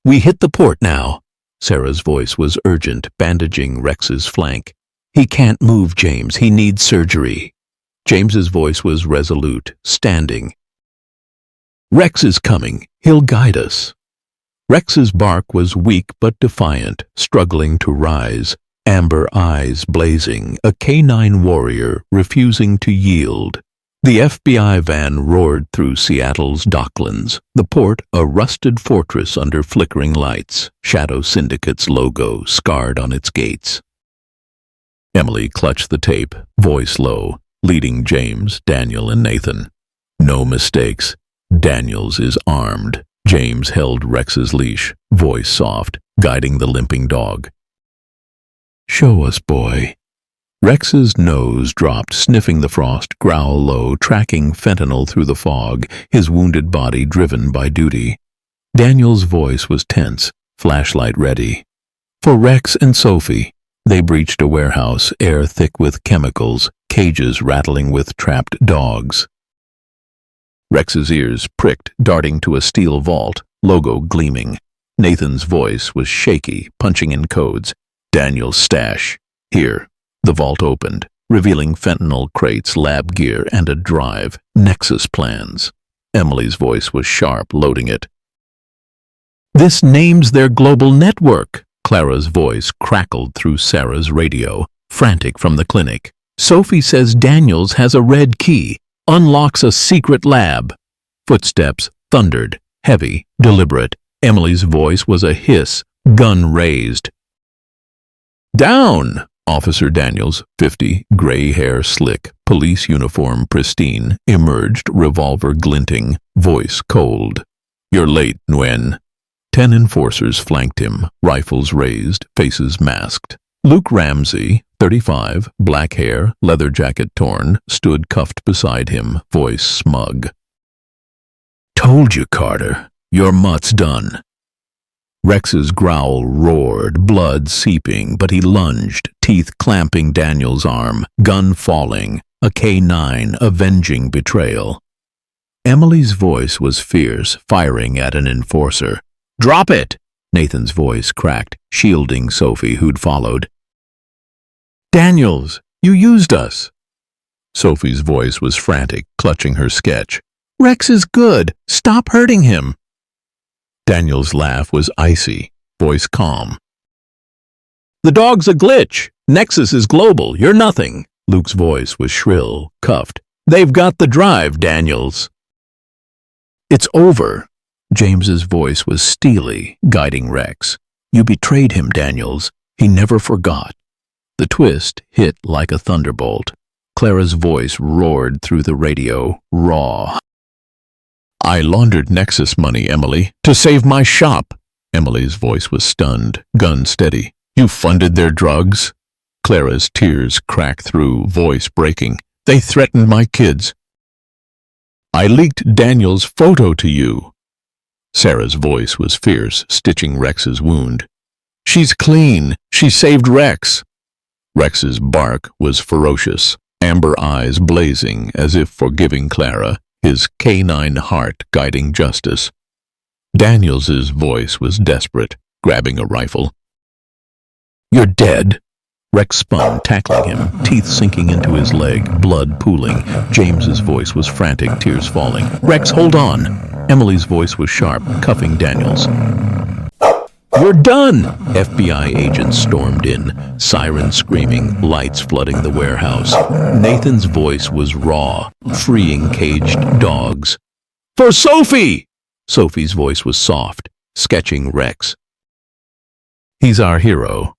S1: We hit the port now. Sarah's voice was urgent, bandaging Rex's flank. He can't move, James. He needs surgery. James's voice was resolute, standing. Rex is coming. He'll guide us. Rex's bark was weak but defiant, struggling to rise, amber eyes blazing, a canine warrior refusing to yield. The FBI van roared through Seattle's docklands, the port a rusted fortress under flickering lights, Shadow Syndicate's logo scarred on its gates. Emily clutched the tape, voice low, leading James, Daniel, and Nathan. No mistakes. Daniels is armed. James held Rex's leash, voice soft, guiding the limping dog. Show us, boy. Rex's nose dropped, sniffing the frost, growl low, tracking fentanyl through the fog, his wounded body driven by duty. Daniel's voice was tense, flashlight ready. For Rex and Sophie. They breached a warehouse, air thick with chemicals, cages rattling with trapped dogs. Rex's ears pricked, darting to a steel vault, logo gleaming. Nathan's voice was shaky, punching in codes. Daniel's stash. Here, the vault opened, revealing fentanyl crates, lab gear, and a drive. Nexus plans. Emily's voice was sharp, loading it. This names their global network. Clara's voice crackled through Sarah's radio, frantic from the clinic. Sophie says Daniels has a red key, unlocks a secret lab. Footsteps thundered, heavy, deliberate. Emily's voice was a hiss, gun raised. Down! Officer Daniels, 50, gray hair slick, police uniform pristine, emerged, revolver glinting, voice cold. You're late, Nguyen. 10 enforcers flanked him, rifles raised, faces masked. Luke Ramsey, 35, black hair, leather jacket torn, stood cuffed beside him, voice smug. Told you, Carter. Your mutt's done. Rex's growl roared, blood seeping, but he lunged, teeth clamping Daniel's arm, gun falling, a K9 avenging betrayal. Emily's voice was fierce, firing at an enforcer. Drop it! Nathan's voice cracked, shielding Sophie, who'd followed. Daniels, you used us. Sophie's voice was frantic, clutching her sketch. Rex is good. Stop hurting him. Daniel's laugh was icy, voice calm. The dog's a glitch. Nexus is global. You're nothing. Luke's voice was shrill, cuffed. They've got the drive, Daniels. It's over. James's voice was steely, guiding Rex. You betrayed him, Daniels. He never forgot. The twist hit like a thunderbolt. Clara's voice roared through the radio, raw. I laundered Nexus money, Emily, to save my shop. Emily's voice was stunned, gun steady. You funded their drugs? Clara's tears cracked through, voice breaking. They threatened my kids. I leaked Daniel's photo to you. Sarah's voice was fierce, stitching Rex's wound. She's clean. She saved Rex. Rex's bark was ferocious, amber eyes blazing as if forgiving Clara, his canine heart guiding justice. Daniels's voice was desperate, grabbing a rifle. You're dead. Rex spun, tackling him, teeth sinking into his leg, blood pooling. James's voice was frantic, tears falling. Rex, hold on. Emily's voice was sharp, cuffing Daniels. You're done! FBI agents stormed in, sirens screaming, lights flooding the warehouse. Nathan's voice was raw, freeing caged dogs. For Sophie! Sophie's voice was soft, sketching Rex. He's our hero.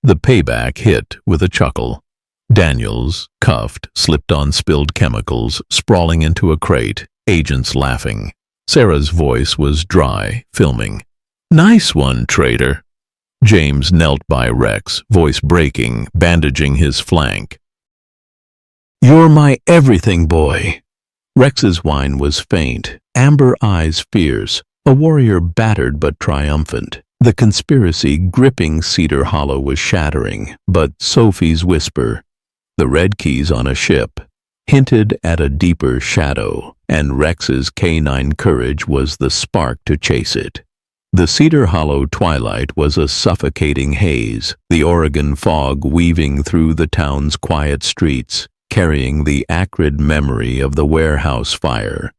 S1: The payback hit with a chuckle. Daniels, cuffed, slipped on spilled chemicals, sprawling into a crate, agents laughing. Sarah's voice was dry, filming. Nice one, traitor. James knelt by Rex, voice breaking, bandaging his flank. You're my everything, boy. Rex's whine was faint, amber eyes fierce, a warrior battered but triumphant. The conspiracy gripping Cedar Hollow was shattering, but Sophie's whisper, the red keys on a ship, hinted at a deeper shadow, and Rex's canine courage was the spark to chase it. The Cedar Hollow twilight was a suffocating haze, the Oregon fog weaving through the town's quiet streets, carrying the acrid memory of the warehouse fire.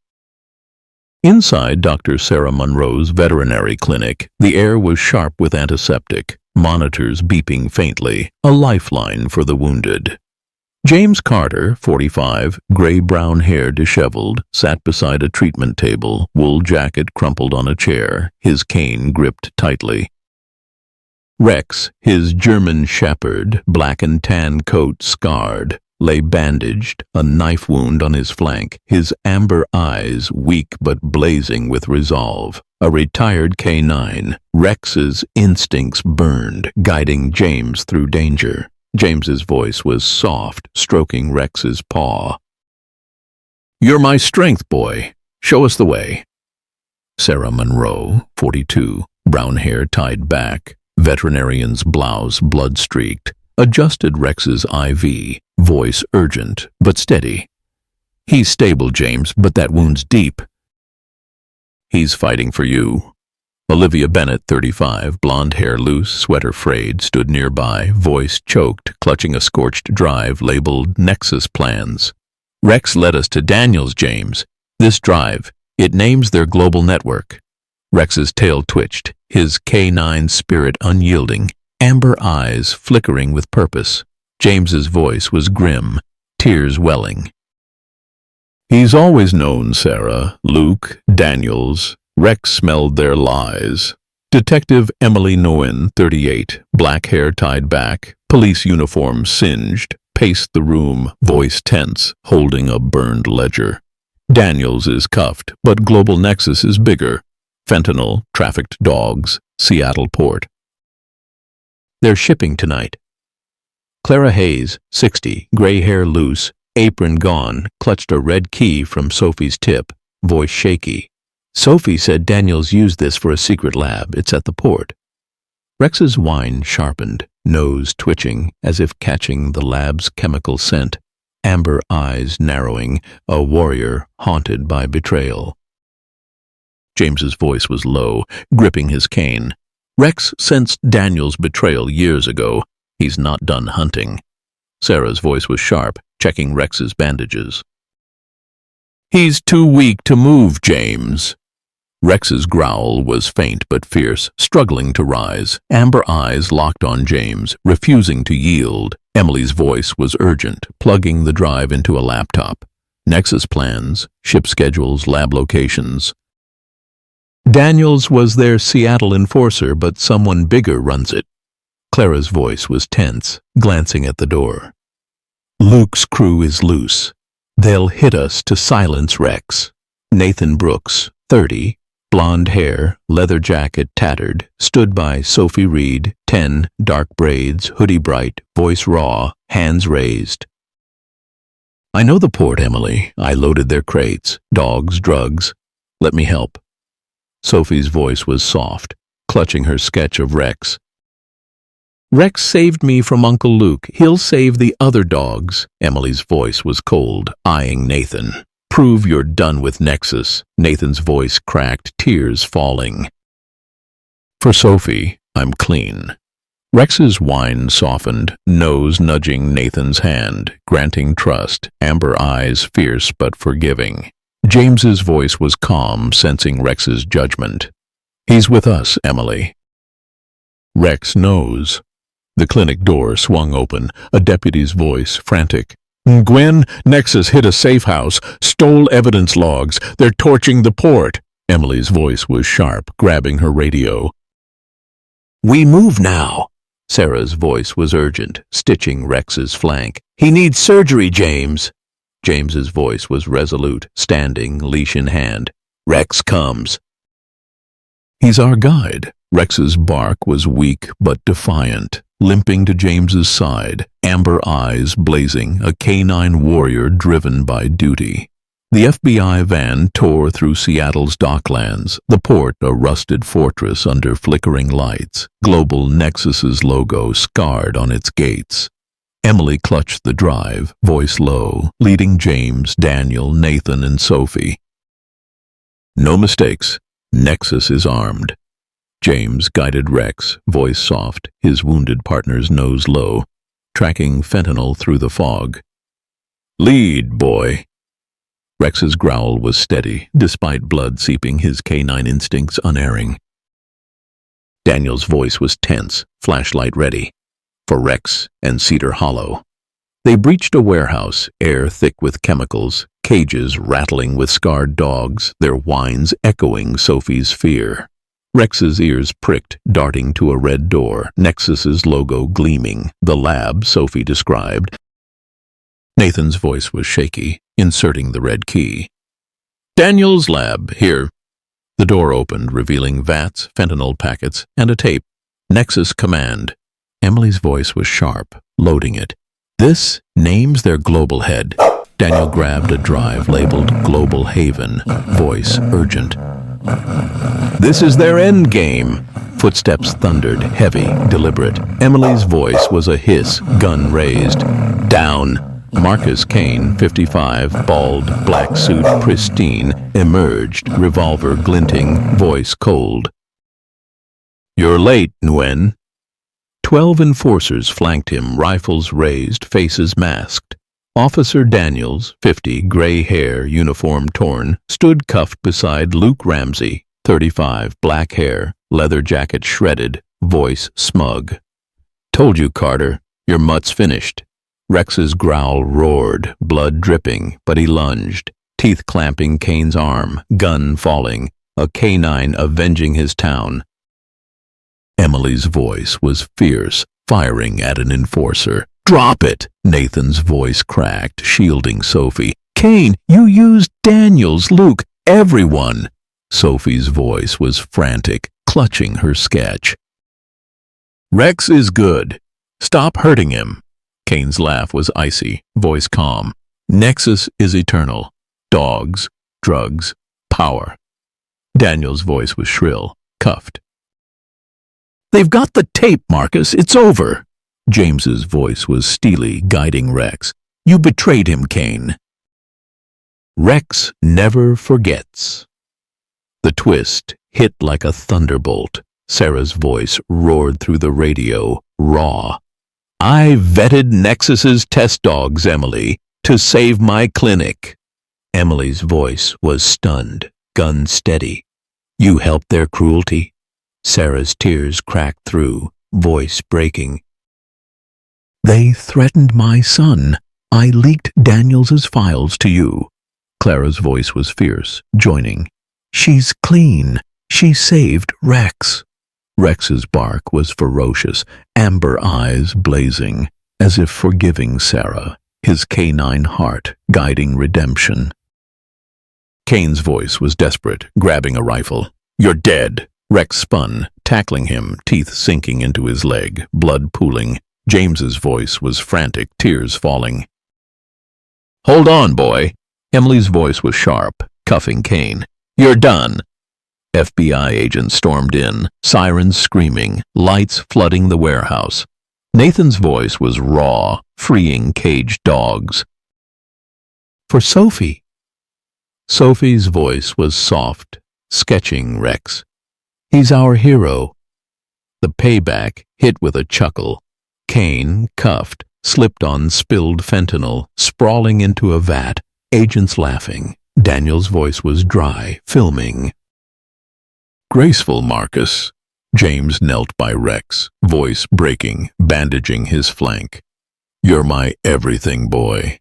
S1: Inside Dr. Sarah Monroe's veterinary clinic, the air was sharp with antiseptic, monitors beeping faintly, a lifeline for the wounded. James Carter, 45, gray-brown hair disheveled, sat beside a treatment table, wool jacket crumpled on a chair, his cane gripped tightly. Rex, his German shepherd, black and tan coat scarred, lay bandaged, a knife wound on his flank, his amber eyes weak but blazing with resolve. A retired K9, Rex's instincts burned, guiding James through danger. James's voice was soft, stroking Rex's paw. You're my strength, boy. Show us the way. Sarah Monroe, 42, brown hair tied back, veterinarian's blouse blood-streaked, adjusted Rex's IV, voice urgent but steady. He's stable, James, but that wound's deep. He's fighting for you. Olivia Bennett, 35, blonde hair loose, sweater frayed, stood nearby, voice choked, clutching a scorched drive labeled Nexus Plans. Rex led us to Daniels, James. This drive, it names their global network. Rex's tail twitched, his canine spirit unyielding, amber eyes flickering with purpose. James's voice was grim, tears welling. He's always known Sarah, Luke, Daniels. Rex smelled their lies. Detective Emily Nguyen, 38, black hair tied back, police uniform singed, paced the room, voice tense, holding a burned ledger. Daniels is cuffed, but Global Nexus is bigger. Fentanyl, trafficked dogs, Seattle port. They're shipping tonight. Clara Hayes, 60, gray hair loose, apron gone, clutched a red key from Sophie's tip, voice shaky. Sophie said Daniels used this for a secret lab. It's at the port. Rex's whine sharpened, nose twitching as if catching the lab's chemical scent, amber eyes narrowing, a warrior haunted by betrayal. James's voice was low, gripping his cane. Rex sensed Daniels' betrayal years ago. He's not done hunting. Sarah's voice was sharp, checking Rex's bandages. He's too weak to move, James. Rex's growl was faint but fierce, struggling to rise. Amber eyes locked on James, refusing to yield. Emily's voice was urgent, plugging the drive into a laptop. Nexus plans, ship schedules, lab locations. Daniels was their Seattle enforcer, but someone bigger runs it. Clara's voice was tense, glancing at the door. Luke's crew is loose. They'll hit us to silence Rex. Nathan Brooks, 30, blonde hair, leather jacket tattered, stood by Sophie Reed, 10, dark braids, hoodie bright, voice raw, hands raised. I know the port, Emily. I loaded their crates, dogs, drugs. Let me help. Sophie's voice was soft, clutching her sketch of Rex. Rex saved me from Uncle Luke. He'll save the other dogs. Emily's voice was cold, eyeing Nathan. Prove you're done with Nexus. Nathan's voice cracked, tears falling. For Sophie, I'm clean. Rex's whine softened, nose nudging Nathan's hand, granting trust, amber eyes fierce but forgiving. James's voice was calm, sensing Rex's judgment. He's with us, Emily. Rex knows. The clinic door swung open, a deputy's voice frantic. Gwen, Nexus hit a safe house, stole evidence logs. They're torching the port. Emily's voice was sharp, grabbing her radio. We move now. Sarah's voice was urgent, stitching Rex's flank. He needs surgery, James. James's voice was resolute, standing, leash in hand. Rex comes. He's our guide. Rex's bark was weak but defiant, limping to James's side, amber eyes blazing, a canine warrior driven by duty. The FBI van tore through Seattle's docklands, the port a rusted fortress under flickering lights, Global Nexus's logo scarred on its gates. Emily clutched the drive, voice low, leading James, Daniel, Nathan, and Sophie. No mistakes. Nexus is armed. James guided Rex, voice soft, his wounded partner's nose low, tracking fentanyl through the fog. Lead, boy. Rex's growl was steady, despite blood seeping, his canine instincts unerring. Daniel's voice was tense, flashlight ready. For Rex and Cedar Hollow. They breached a warehouse, air thick with chemicals, cages rattling with scarred dogs, their whines echoing Sophie's fear. Rex's ears pricked, darting to a red door, Nexus's logo gleaming, the lab Sophie described. Nathan's voice was shaky, inserting the red key. Daniel's lab, here. The door opened, revealing vats, fentanyl packets, and a tape. Nexus command. Emily's voice was sharp, loading it. This names their global head. Daniel grabbed a drive labeled Global Haven, voice urgent. This is their end game. Footsteps thundered, heavy, deliberate. Emily's voice was a hiss, gun raised. Down. Marcus Kane, 55, bald, black suit, pristine, emerged, revolver glinting, voice cold. You're late, Nguyen. 12 enforcers flanked him, rifles raised, faces masked. Officer Daniels, 50, gray hair, uniform torn, stood cuffed beside Luke Ramsey, 35, black hair, leather jacket shredded, voice smug. Told you, Carter, your mutt's finished. Rex's growl roared, blood dripping, but he lunged, teeth clamping Kane's arm, gun falling, a canine avenging his town. Emily's voice was fierce, firing at an enforcer. Drop it! Nathan's voice cracked, shielding Sophie. Kane, you used Daniels, Luke, everyone! Sophie's voice was frantic, clutching her sketch. Rex is good. Stop hurting him. Kane's laugh was icy, voice calm. Nexus is eternal. Dogs, drugs, power. Daniel's voice was shrill, cuffed. They've got the tape, Marcus. It's over. James's voice was steely, guiding Rex. You betrayed him, Kane. Rex never forgets. The twist hit like a thunderbolt. Sarah's voice roared through the radio, raw. I vetted Nexus's test dogs, Emily, to save my clinic. Emily's voice was stunned, gun steady. You helped their cruelty? Sarah's tears cracked through, voice breaking. They threatened my son. I leaked Daniels's files to you. Clara's voice was fierce, joining. She's clean. She saved Rex. Rex's bark was ferocious, amber eyes blazing, as if forgiving Sarah, his canine heart guiding redemption. Kane's voice was desperate, grabbing a rifle. You're dead. Rex spun, tackling him, teeth sinking into his leg, blood pooling. James's voice was frantic, tears falling. Hold on, boy. Emily's voice was sharp, cuffing Kane. You're done. FBI agents stormed in, sirens screaming, lights flooding the warehouse. Nathan's voice was raw, freeing caged dogs. For Sophie. Sophie's voice was soft, sketching Rex. He's our hero. The payback hit with a chuckle. Kane, cuffed, slipped on spilled fentanyl, sprawling into a vat, agents laughing. Daniel's voice was dry, filming. Graceful, Marcus. James knelt by Rex, voice breaking, bandaging his flank. You're my everything, boy.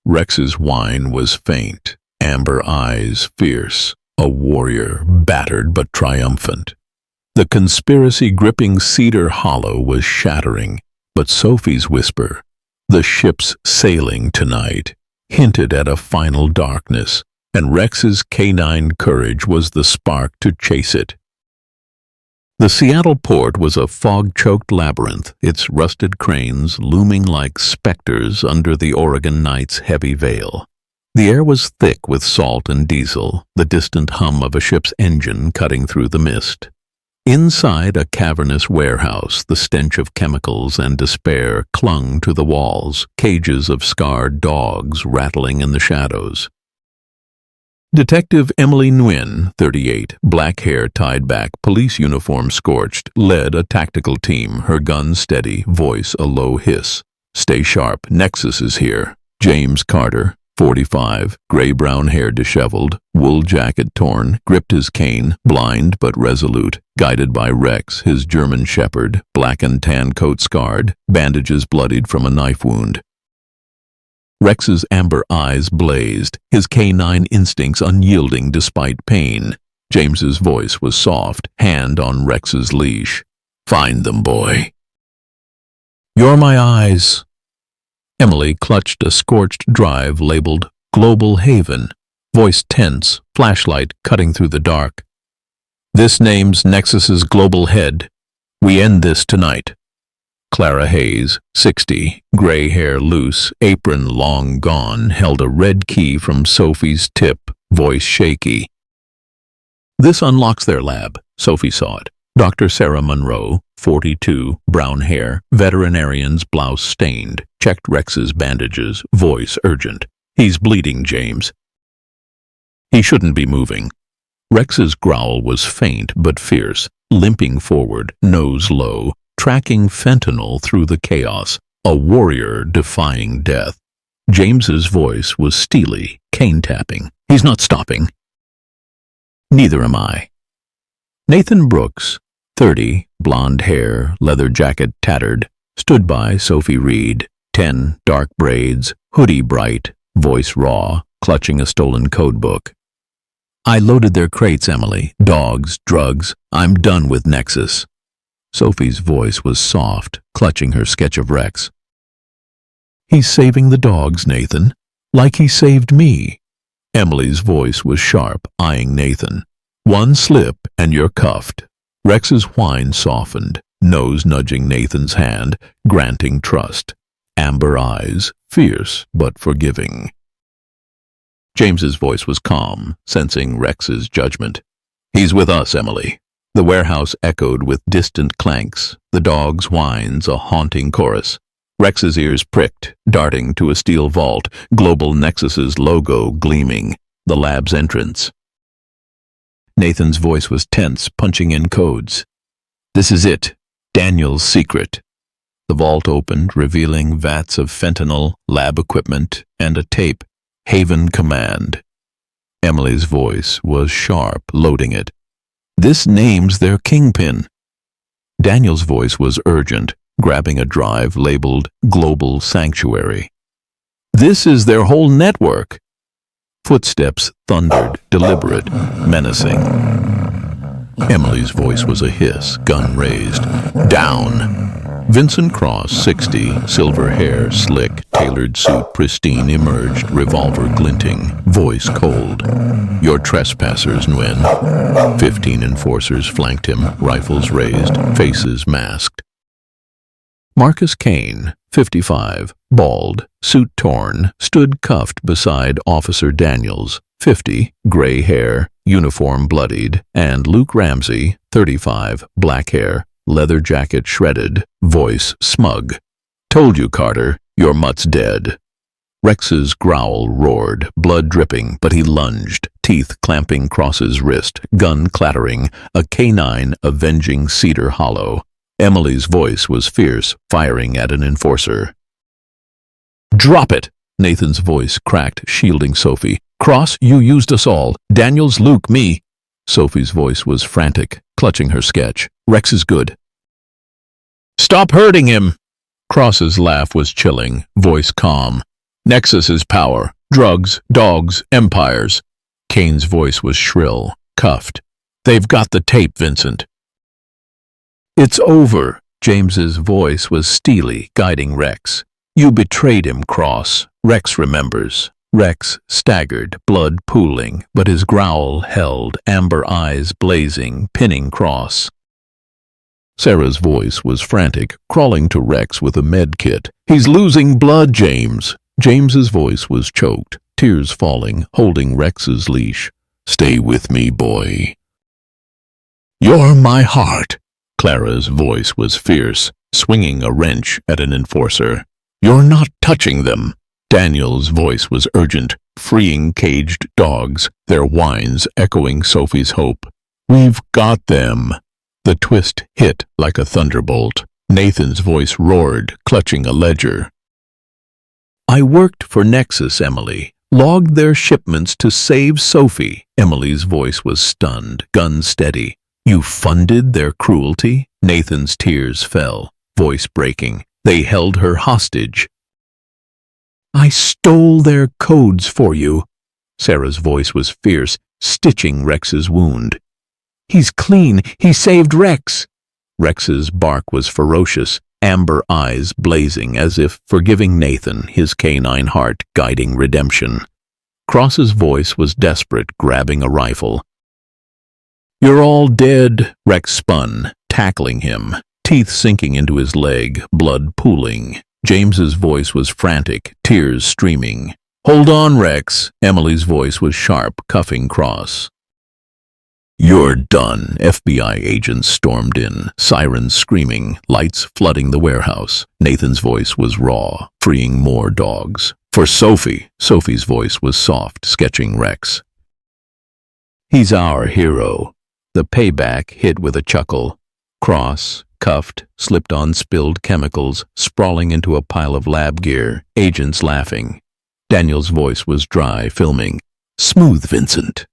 S1: Rex's whine was faint, amber eyes fierce, a warrior, battered but triumphant. The conspiracy gripping Cedar Hollow was shattering, but Sophie's whisper, the ship's sailing tonight, hinted at a final darkness, and Rex's canine courage was the spark to chase it. The Seattle port was a fog-choked labyrinth, its rusted cranes looming like specters under the Oregon night's heavy veil. The air was thick with salt and diesel, the distant hum of a ship's engine cutting through the mist. Inside a cavernous warehouse, the stench of chemicals and despair clung to the walls, cages of scarred dogs rattling in the shadows. Detective Emily Nguyen, 38, black hair tied back, police uniform scorched, led a tactical team, her gun steady, voice a low hiss. Stay sharp, Nexus is here. James Carter, 45, gray-brown hair disheveled, wool jacket torn, gripped his cane, blind but resolute, guided by Rex, his German shepherd, black and tan coat scarred, bandages bloodied from a knife wound. Rex's amber eyes blazed, his canine instincts unyielding despite pain. James's voice was soft, hand on Rex's leash. Find them, boy. You're my eyes. Emily clutched a scorched drive labeled Global Haven, voice tense, flashlight cutting through the dark. This name's Nexus's global head. We end this tonight. Clara Hayes, 60, gray hair loose, apron long gone, held a red key from Sophie's tip, voice shaky. This unlocks their lab. Sophie saw it. Dr. Sarah Monroe, 42, brown hair, veterinarian's blouse stained, checked Rex's bandages, voice urgent. He's bleeding, James. He shouldn't be moving. Rex's growl was faint but fierce, limping forward, nose low, tracking fentanyl through the chaos, a warrior defying death. James's voice was steely, cane-tapping. He's not stopping. Neither am I. Nathan Brooks, 30, blonde hair, leather jacket tattered, stood by Sophie Reed, 10, dark braids, hoodie bright, voice raw, clutching a stolen codebook. I loaded their crates, Emily. Dogs, drugs. I'm done with Nexus. Sophie's voice was soft, clutching her sketch of Rex. He's saving the dogs, Nathan, like he saved me. Emily's voice was sharp, eyeing Nathan. One slip and you're cuffed. Rex's whine softened, nose nudging Nathan's hand, granting trust. Amber eyes, fierce but forgiving. James's voice was calm, sensing Rex's judgment. He's with us, Emily. The warehouse echoed with distant clanks, the dogs' whines a haunting chorus. Rex's ears pricked, darting to a steel vault, Global Nexus's logo gleaming, the lab's entrance. Nathan's voice was tense, punching in codes. This is it, Daniel's secret. The vault opened, revealing vats of fentanyl, lab equipment, and a tape, Haven Command. Emily's voice was sharp, loading it. This name's their kingpin. Daniel's voice was urgent, grabbing a drive labeled Global Sanctuary. This is their whole network. Footsteps thundered, deliberate, menacing. Emily's voice was a hiss, gun raised. Down! Vincent Cross, 60, silver hair, slick, tailored suit pristine, emerged, revolver glinting, voice cold. Your trespassers, Nguyen. 15 enforcers flanked him, rifles raised, faces masked. Marcus Kane, 55, bald, suit torn, stood cuffed beside Officer Daniels, 50, gray hair, uniform bloodied, and Luke Ramsey, 35, black hair, leather jacket shredded, voice smug. Told you, Carter, your mutt's dead. Rex's growl roared, blood dripping, but he lunged, teeth clamping Cross's wrist, gun clattering, a canine avenging Cedar Hollow. Emily's voice was fierce, firing at an enforcer. Drop it! Nathan's voice cracked, shielding Sophie. Cross, you used us all. Daniels, Luke, me. Sophie's voice was frantic, clutching her sketch. Rex is good. Stop hurting him! Cross's laugh was chilling, voice calm. Nexus is power. Drugs, dogs, empires. Kane's voice was shrill, cuffed. They've got the tape, Vincent. It's over. James's voice was steely, guiding Rex. You betrayed him, Cross. Rex remembers. Rex staggered, blood pooling, but his growl held, amber eyes blazing, pinning Cross. Sarah's voice was frantic, crawling to Rex with a med kit. He's losing blood, James. James's voice was choked, tears falling, holding Rex's leash. Stay with me, boy. You're my heart. Clara's voice was fierce, swinging a wrench at an enforcer. You're not touching them. Daniel's voice was urgent, freeing caged dogs, their whines echoing Sophie's hope. We've got them. The twist hit like a thunderbolt. Nathan's voice roared, clutching a ledger. I worked for Nexus, Emily. Logged their shipments to save Sophie. Emily's voice was stunned, gun steady. You funded their cruelty? Nathan's tears fell, voice breaking. They held her hostage. I stole their codes for you. Sarah's voice was fierce, stitching Rex's wound. He's clean. He saved Rex. Rex's bark was ferocious, amber eyes blazing as if forgiving Nathan, his canine heart guiding redemption. Cross's voice was desperate, grabbing a rifle. You're all dead, Rex spun, tackling him, teeth sinking into his leg, blood pooling. James's voice was frantic, tears streaming. Hold on, Rex. Emily's voice was sharp, cuffing Cross. You're done. FBI agents stormed in, sirens screaming, lights flooding the warehouse. Nathan's voice was raw, freeing more dogs. For Sophie. Sophie's voice was soft, sketching Rex. He's our hero. The payback hit with a chuckle. Cross, cuffed, slipped on spilled chemicals, sprawling into a pile of lab gear, agents laughing. Daniel's voice was dry, filming. Smooth, Vincent.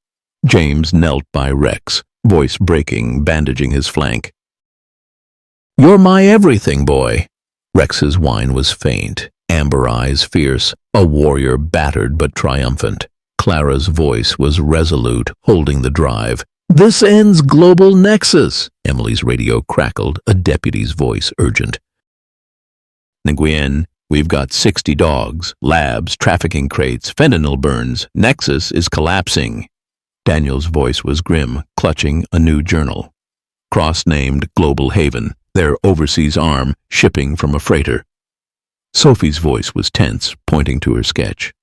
S1: James knelt by Rex, voice breaking, bandaging his flank. You're my everything, boy. Rex's whine was faint, amber eyes fierce, a warrior battered but triumphant. Clara's voice was resolute, holding the drive. This ends global nexus. Emily's radio crackled, a deputy's voice urgent. Nguyen, we've got 60 dogs, labs, trafficking crates, fentanyl burns. Nexus is collapsing. Daniel's voice was grim, clutching a new journal. Cross-named Global Haven, their overseas arm, shipping from a freighter. Sophie's voice was tense, pointing to her sketch.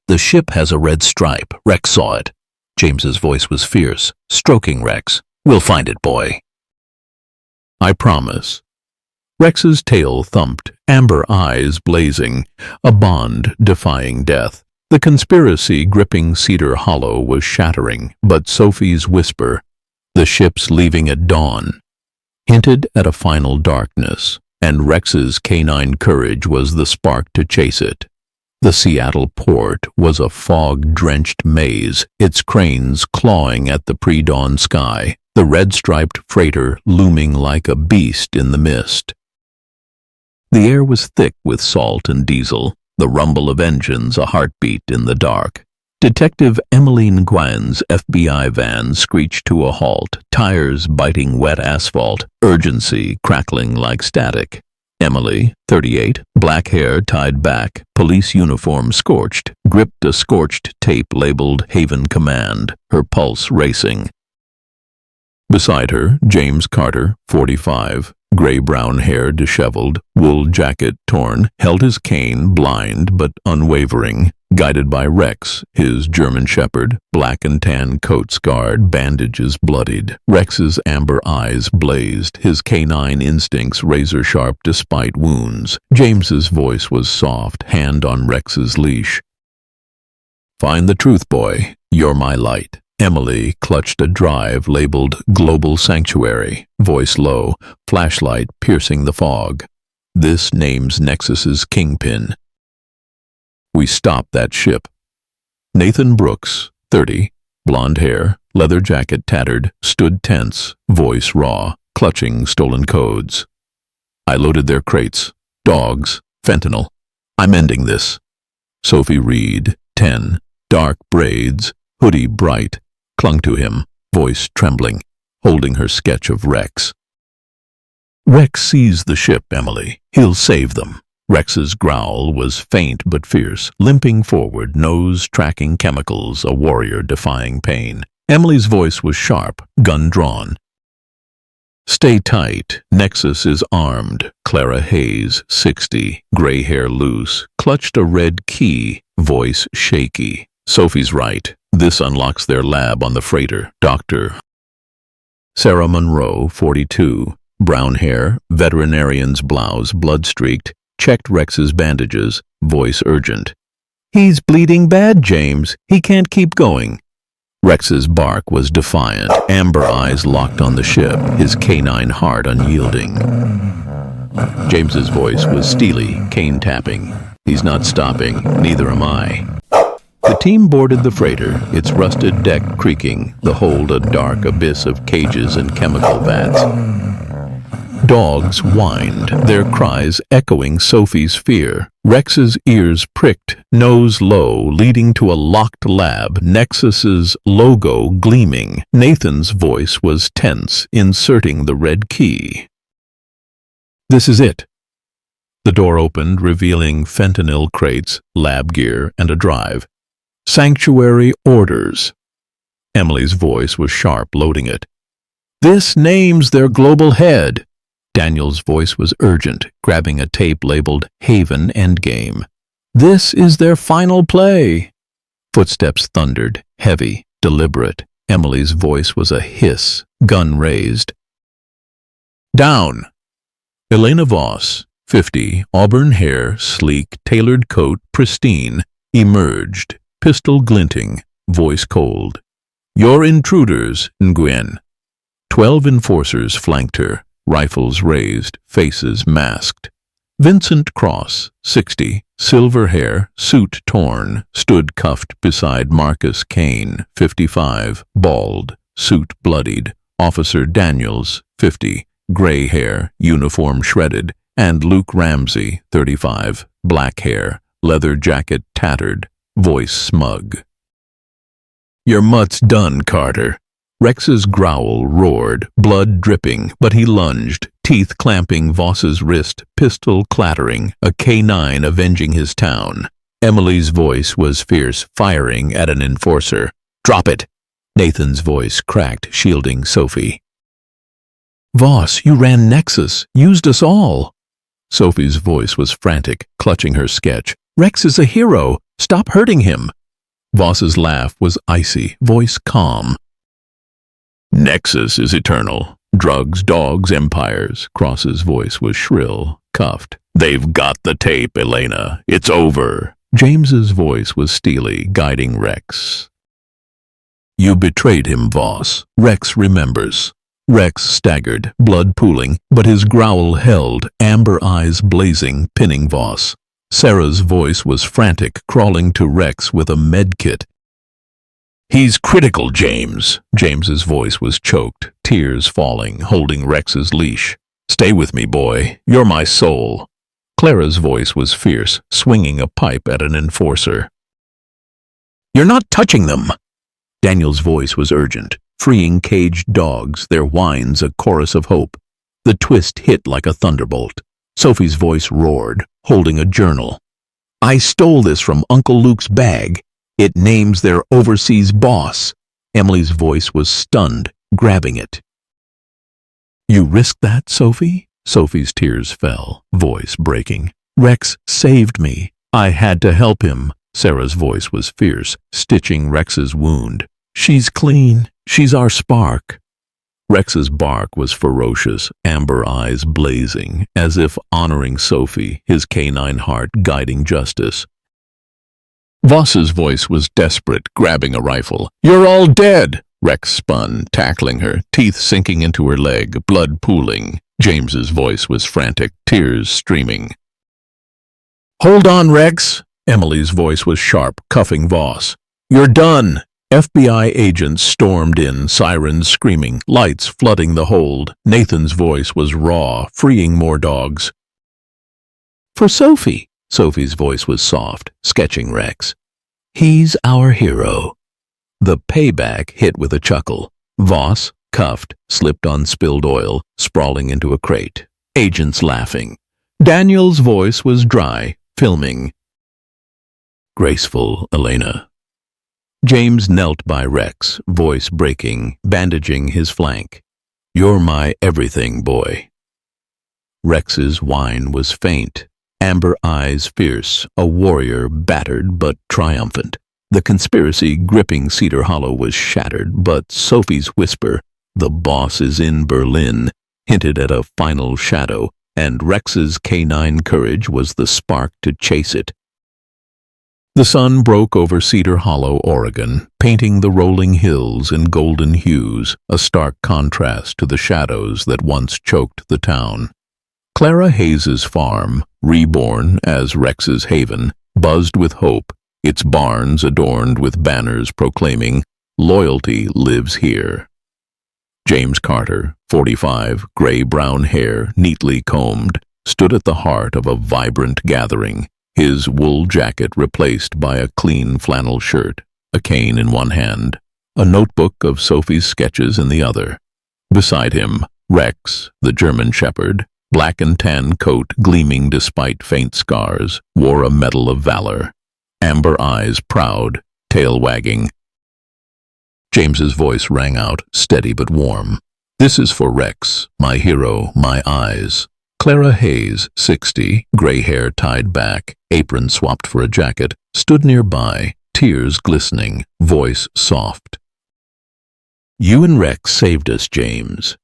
S1: The ship has a red stripe. Rex saw it. James's voice was fierce, stroking Rex. We'll find it, boy. I promise. Rex's tail thumped, amber eyes blazing, a bond defying death. The conspiracy gripping Cedar Hollow was shattering, but Sophie's whisper, the ship's leaving at dawn, hinted at a final darkness, and Rex's canine courage was the spark to chase it. The Seattle port was a fog-drenched maze, its cranes clawing at the pre-dawn sky, the red-striped freighter looming like a beast in the mist. The air was thick with salt and diesel, the rumble of engines a heartbeat in the dark. Detective Emmeline Nguyen's FBI van screeched to a halt, tires biting wet asphalt, urgency crackling like static. Emily, 38, black hair tied back, police uniform scorched, gripped a scorched tape labeled Haven Command, her pulse racing. Beside her, James Carter, 45, gray-brown hair disheveled, wool jacket torn, held his cane, blind but unwavering, guided by Rex, his German shepherd, black and tan coat scarred, bandages bloodied. Rex's amber eyes blazed, his canine instincts razor-sharp despite wounds. James's voice was soft, hand on Rex's leash. Find the truth, boy. You're my light. Emily clutched a drive labeled Global Sanctuary, voice low, flashlight piercing the fog. This name's Nexus's kingpin. We stopped that ship. Nathan Brooks, 30, blonde hair, leather jacket tattered, stood tense, voice raw, clutching stolen codes. I loaded their crates. Dogs, fentanyl. I'm ending this. Sophie Reed, 10, dark braids, hoodie bright, clung to him, voice trembling, holding her sketch of Rex. Rex sees the ship, Emily. He'll save them. Rex's growl was faint but fierce, limping forward, nose tracking chemicals, a warrior defying pain. Emily's voice was sharp, gun drawn. Stay tight. Nexus is armed. Clara Hayes, 60, gray hair loose, clutched a red key, voice shaky. Sophie's right. This unlocks their lab on the freighter. Dr. Sarah Monroe, 42, brown hair, veterinarian's blouse, blood-streaked, checked Rex's bandages, voice urgent. He's bleeding bad, James. He can't keep going. Rex's bark was defiant, amber eyes locked on the ship, his canine heart unyielding. James's voice was steely, cane tapping. He's not stopping, neither am I. The team boarded the freighter, its rusted deck creaking, the hold a dark abyss of cages and chemical vats. Dogs whined, their cries echoing Sophie's fear. Rex's ears pricked, nose low, leading to a locked lab, Nexus's logo gleaming. Nathan's voice was tense, inserting the red key. This is it. The door opened, revealing fentanyl crates, lab gear, and a drive. Sanctuary orders. Emily's voice was sharp, loading it. This names their global head. Daniel's voice was urgent, grabbing a tape labeled Haven Endgame. This is their final play. Footsteps thundered, heavy, deliberate. Emily's voice was a hiss, gun raised. Down! Elena Voss, 50, auburn hair, sleek, tailored coat, pristine, emerged, pistol glinting, voice cold. You're intruders, Nguyen. 12 enforcers flanked her, rifles raised, faces masked. Vincent Cross, 60, silver hair, suit torn, stood cuffed beside Marcus Kane, 55, bald, suit bloodied. Officer Daniels, 50, gray hair, uniform shredded, and Luke Ramsey, 35, black hair, leather jacket tattered, voice smug. Your mutt's done, Carter. Rex's growl roared, blood dripping, but he lunged, teeth clamping Voss's wrist, pistol clattering, a K9 avenging his town. Emily's voice was fierce, firing at an enforcer. Drop it! Nathan's voice cracked, shielding Sophie. Voss, you ran Nexus, used us all. Sophie's voice was frantic, clutching her sketch. Rex is a hero. Stop hurting him. Voss's laugh was icy, voice calm. Nexus is eternal. Drugs, dogs, empires. Cross's voice was shrill, cuffed. They've got the tape, Elena. It's over. James's voice was steely, guiding Rex. You betrayed him, Voss. Rex remembers. Rex staggered, blood pooling, but his growl held, amber eyes blazing, pinning Voss. Sarah's voice was frantic, crawling to Rex with a medkit. He's critical, James. James's voice was choked, tears falling, holding Rex's leash. Stay with me, boy. You're my soul. Clara's voice was fierce, swinging a pipe at an enforcer. You're not touching them. Daniel's voice was urgent, freeing caged dogs, their whines a chorus of hope. The twist hit like a thunderbolt. Sophie's voice roared, holding a journal. I stole this from Uncle Luke's bag. It names their overseas boss. Emily's voice was stunned, grabbing it. You risked that, Sophie? Sophie's tears fell, voice breaking. Rex saved me. I had to help him. Sarah's voice was fierce, stitching Rex's wound. She's clean. She's our spark. Rex's bark was ferocious, amber eyes blazing, as if honoring Sophie, his canine heart guiding justice. Voss's voice was desperate, grabbing a rifle. You're all dead! Rex spun, tackling her, teeth sinking into her leg, blood pooling. James's voice was frantic, tears streaming. Hold on, Rex! Emily's voice was sharp, cuffing Voss. You're done! FBI agents stormed in, sirens screaming, lights flooding the hold. Nathan's voice was raw, freeing more dogs. For Sophie. Sophie's voice was soft, sketching Rex. He's our hero. The payback hit with a chuckle. Voss, cuffed, slipped on spilled oil, sprawling into a crate. Agents laughing. Daniel's voice was dry, filming. Graceful, Elena. James knelt by Rex, voice breaking, bandaging his flank. You're my everything, boy. Rex's whine was faint, amber eyes fierce, a warrior battered but triumphant. The conspiracy gripping Cedar Hollow was shattered, but Sophie's whisper, the boss is in Berlin, hinted at a final shadow, and Rex's canine courage was the spark to chase it. The sun broke over Cedar Hollow, Oregon, painting the rolling hills in golden hues, a stark contrast to the shadows that once choked the town. Clara Hayes's farm, reborn as Rex's haven, buzzed with hope, its barns adorned with banners proclaiming, "Loyalty lives here." James Carter, 45, gray-brown hair, neatly combed, stood at the heart of a vibrant gathering, his wool jacket replaced by a clean flannel shirt, a cane in one hand, a notebook of Sophie's sketches in the other. Beside him, Rex, the German shepherd, black and tan coat gleaming despite faint scars, wore a medal of valor. Amber eyes proud, tail wagging. James's voice rang out, steady but warm. This is for Rex, my hero, my eyes. Clara Hayes, 60, gray hair tied back, apron swapped for a jacket, stood nearby, tears glistening, voice soft. You and Rex saved us, James.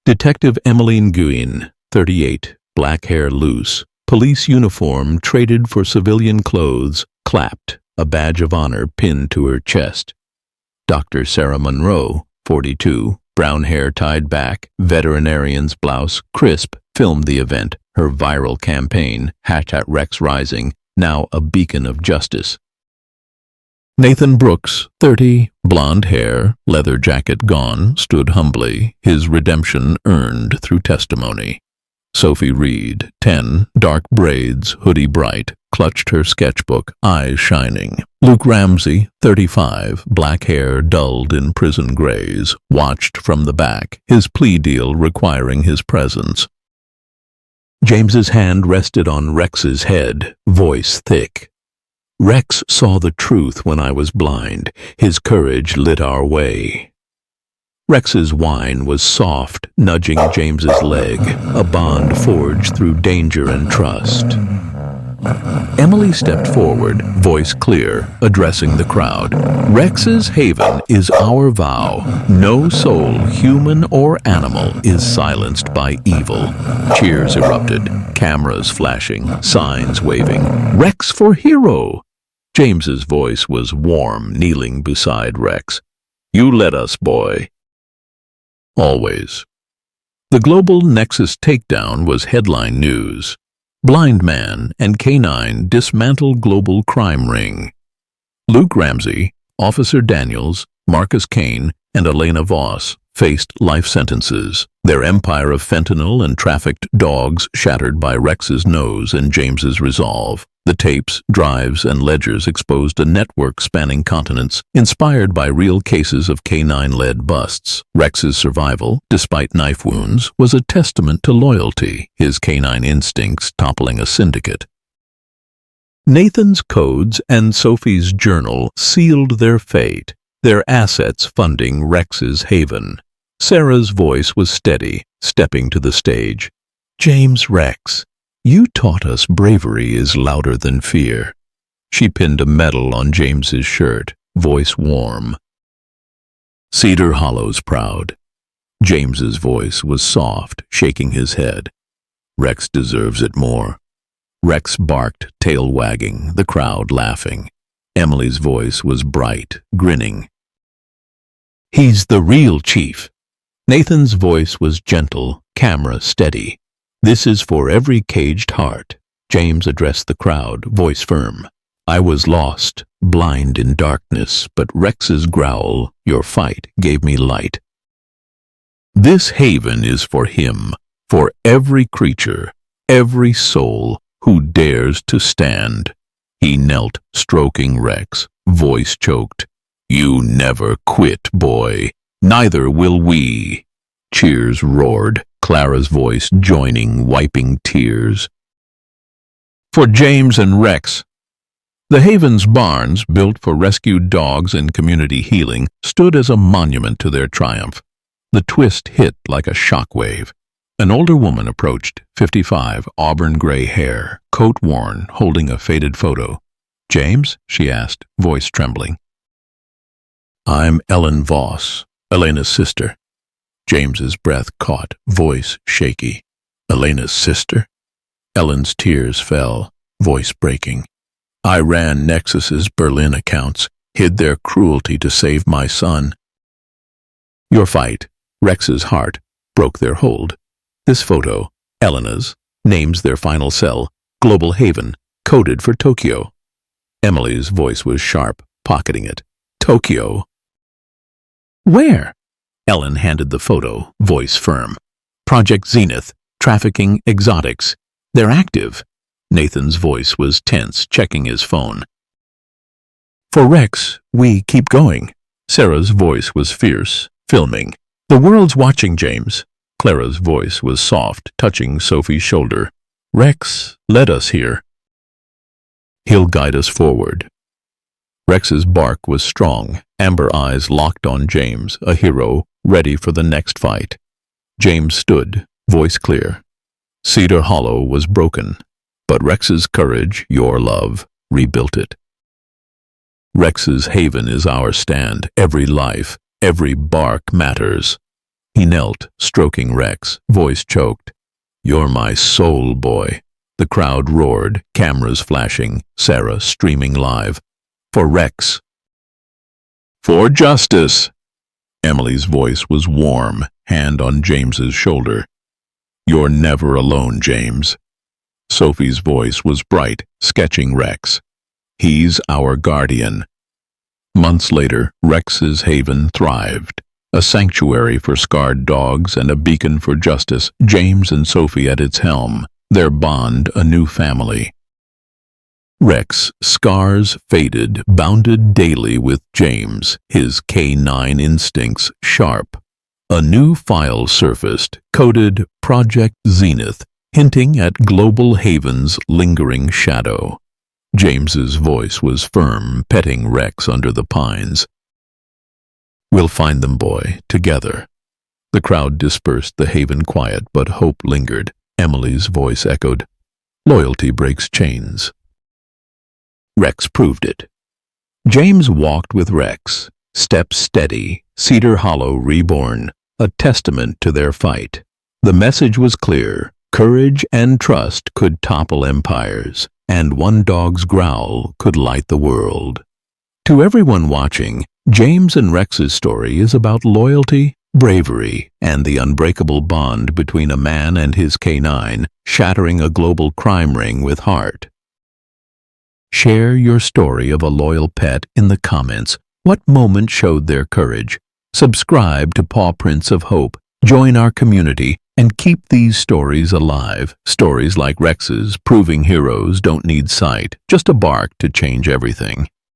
S1: Detective Emmeline Nguyen, 38, black hair loose, police uniform traded for civilian clothes, clapped, a badge of honor pinned to her chest. Dr. Sarah Monroe, 42, brown hair tied back, veterinarian's blouse, crisp, filmed the event. Her viral campaign, #RexRising, now a beacon of justice. Nathan Brooks, 30, blonde hair, leather jacket gone, stood humbly, his redemption earned through testimony. Sophie Reed, 10, dark braids, hoodie bright, clutched her sketchbook, eyes shining. Luke Ramsey, 35, black hair dulled in prison grays, watched from the back, his plea deal requiring his presence. James's hand rested on Rex's head, voice thick. Rex saw the truth when I was blind. His courage lit our way. Rex's whine was soft, nudging James's leg, a bond forged through danger and trust. Emily stepped forward, voice clear, addressing the crowd. Rex's haven is our vow. No soul, human or animal, is silenced by evil. Cheers erupted, cameras flashing, signs waving. Rex for hero! James's voice was warm, kneeling beside Rex. You led us, boy. Always. The global Nexus takedown was headline news. Blind man and canine dismantle global crime ring. Luke Ramsey, Officer Daniels, Marcus Kane, and Elena Voss faced life sentences, their empire of fentanyl and trafficked dogs shattered by Rex's nose and James's resolve. The tapes, drives, and ledgers exposed a network spanning continents, inspired by real cases of canine-led busts. Rex's survival, despite knife wounds, was a testament to loyalty, his canine instincts toppling a syndicate. Nathan's codes and Sophie's journal sealed their fate, their assets funding Rex's haven. Sarah's voice was steady, stepping to the stage. James Rex, you taught us bravery is louder than fear. She pinned a medal on James's shirt, voice warm. Cedar Hollow's proud. James's voice was soft, shaking his head. Rex deserves it more. Rex barked, tail wagging, the crowd laughing. Emily's voice was bright, grinning. He's the real chief. Nathan's voice was gentle, camera steady. This is for every caged heart. James addressed the crowd, voice firm. I was lost, blind in darkness, but Rex's growl, your fight, gave me light. This haven is for him, for every creature, every soul who dares to stand. He knelt, stroking Rex, voice choked. You never quit, boy. Neither will we. Cheers roared, Clara's voice joining, wiping tears. For James and Rex. The Haven's barns, built for rescued dogs and community healing, stood as a monument to their triumph. The twist hit like a shockwave. An older woman approached, 55, auburn gray hair, coat worn, holding a faded photo. James? She asked, voice trembling. I'm Ellen Voss, Elena's sister. James's breath caught, voice shaky. Elena's sister? Ellen's tears fell, voice breaking. I ran Nexus's Berlin accounts, hid their cruelty to save my son. Your fight, Rex's heart, broke their hold. This photo, Elena's, names their final cell, Global Haven, coded for Tokyo. Emily's voice was sharp, pocketing it. Tokyo? Where? Ellen handed the photo, voice firm. Project Zenith, trafficking exotics. They're active. Nathan's voice was tense, checking his phone. For Rex, we keep going. Sarah's voice was fierce, filming. The world's watching, James. Clara's voice was soft, touching Sophie's shoulder. Rex led us here. He'll guide us forward. Rex's bark was strong, amber eyes locked on James, a hero, ready for the next fight. James stood, voice clear. Cedar Hollow was broken, but Rex's courage, your love, rebuilt it. Rex's haven is our stand, every life, every bark matters. He knelt, stroking Rex, voice choked. You're my soul, boy. The crowd roared, cameras flashing, Sarah streaming live. For Rex. For justice. Emily's voice was warm, hand on James's shoulder. You're never alone, James. Sophie's voice was bright, sketching Rex. He's our guardian. Months later, Rex's haven thrived. A sanctuary for scarred dogs and a beacon for justice, James and Sophie at its helm, their bond a new family. Rex, scars faded, bounded daily with James, his K9 instincts sharp. A new file surfaced, coded Project Zenith, hinting at Global Haven's lingering shadow. James's voice was firm, petting Rex under the pines. We'll find them, boy, together. The crowd dispersed, the haven quiet, but hope lingered. Emily's voice echoed, Loyalty breaks chains. Rex proved it. James walked with Rex, steps steady, Cedar Hollow reborn, a testament to their fight. The message was clear. Courage and trust could topple empires, and one dog's growl could light the world. To everyone watching, James and Rex's story is about loyalty, bravery, and the unbreakable bond between a man and his canine, shattering a global crime ring with heart. Share your story of a loyal pet in the comments. What moment showed their courage? Subscribe to Pawprints of Hope, join our community, and keep these stories alive. Stories like Rex's, proving heroes don't need sight, just a bark to change everything.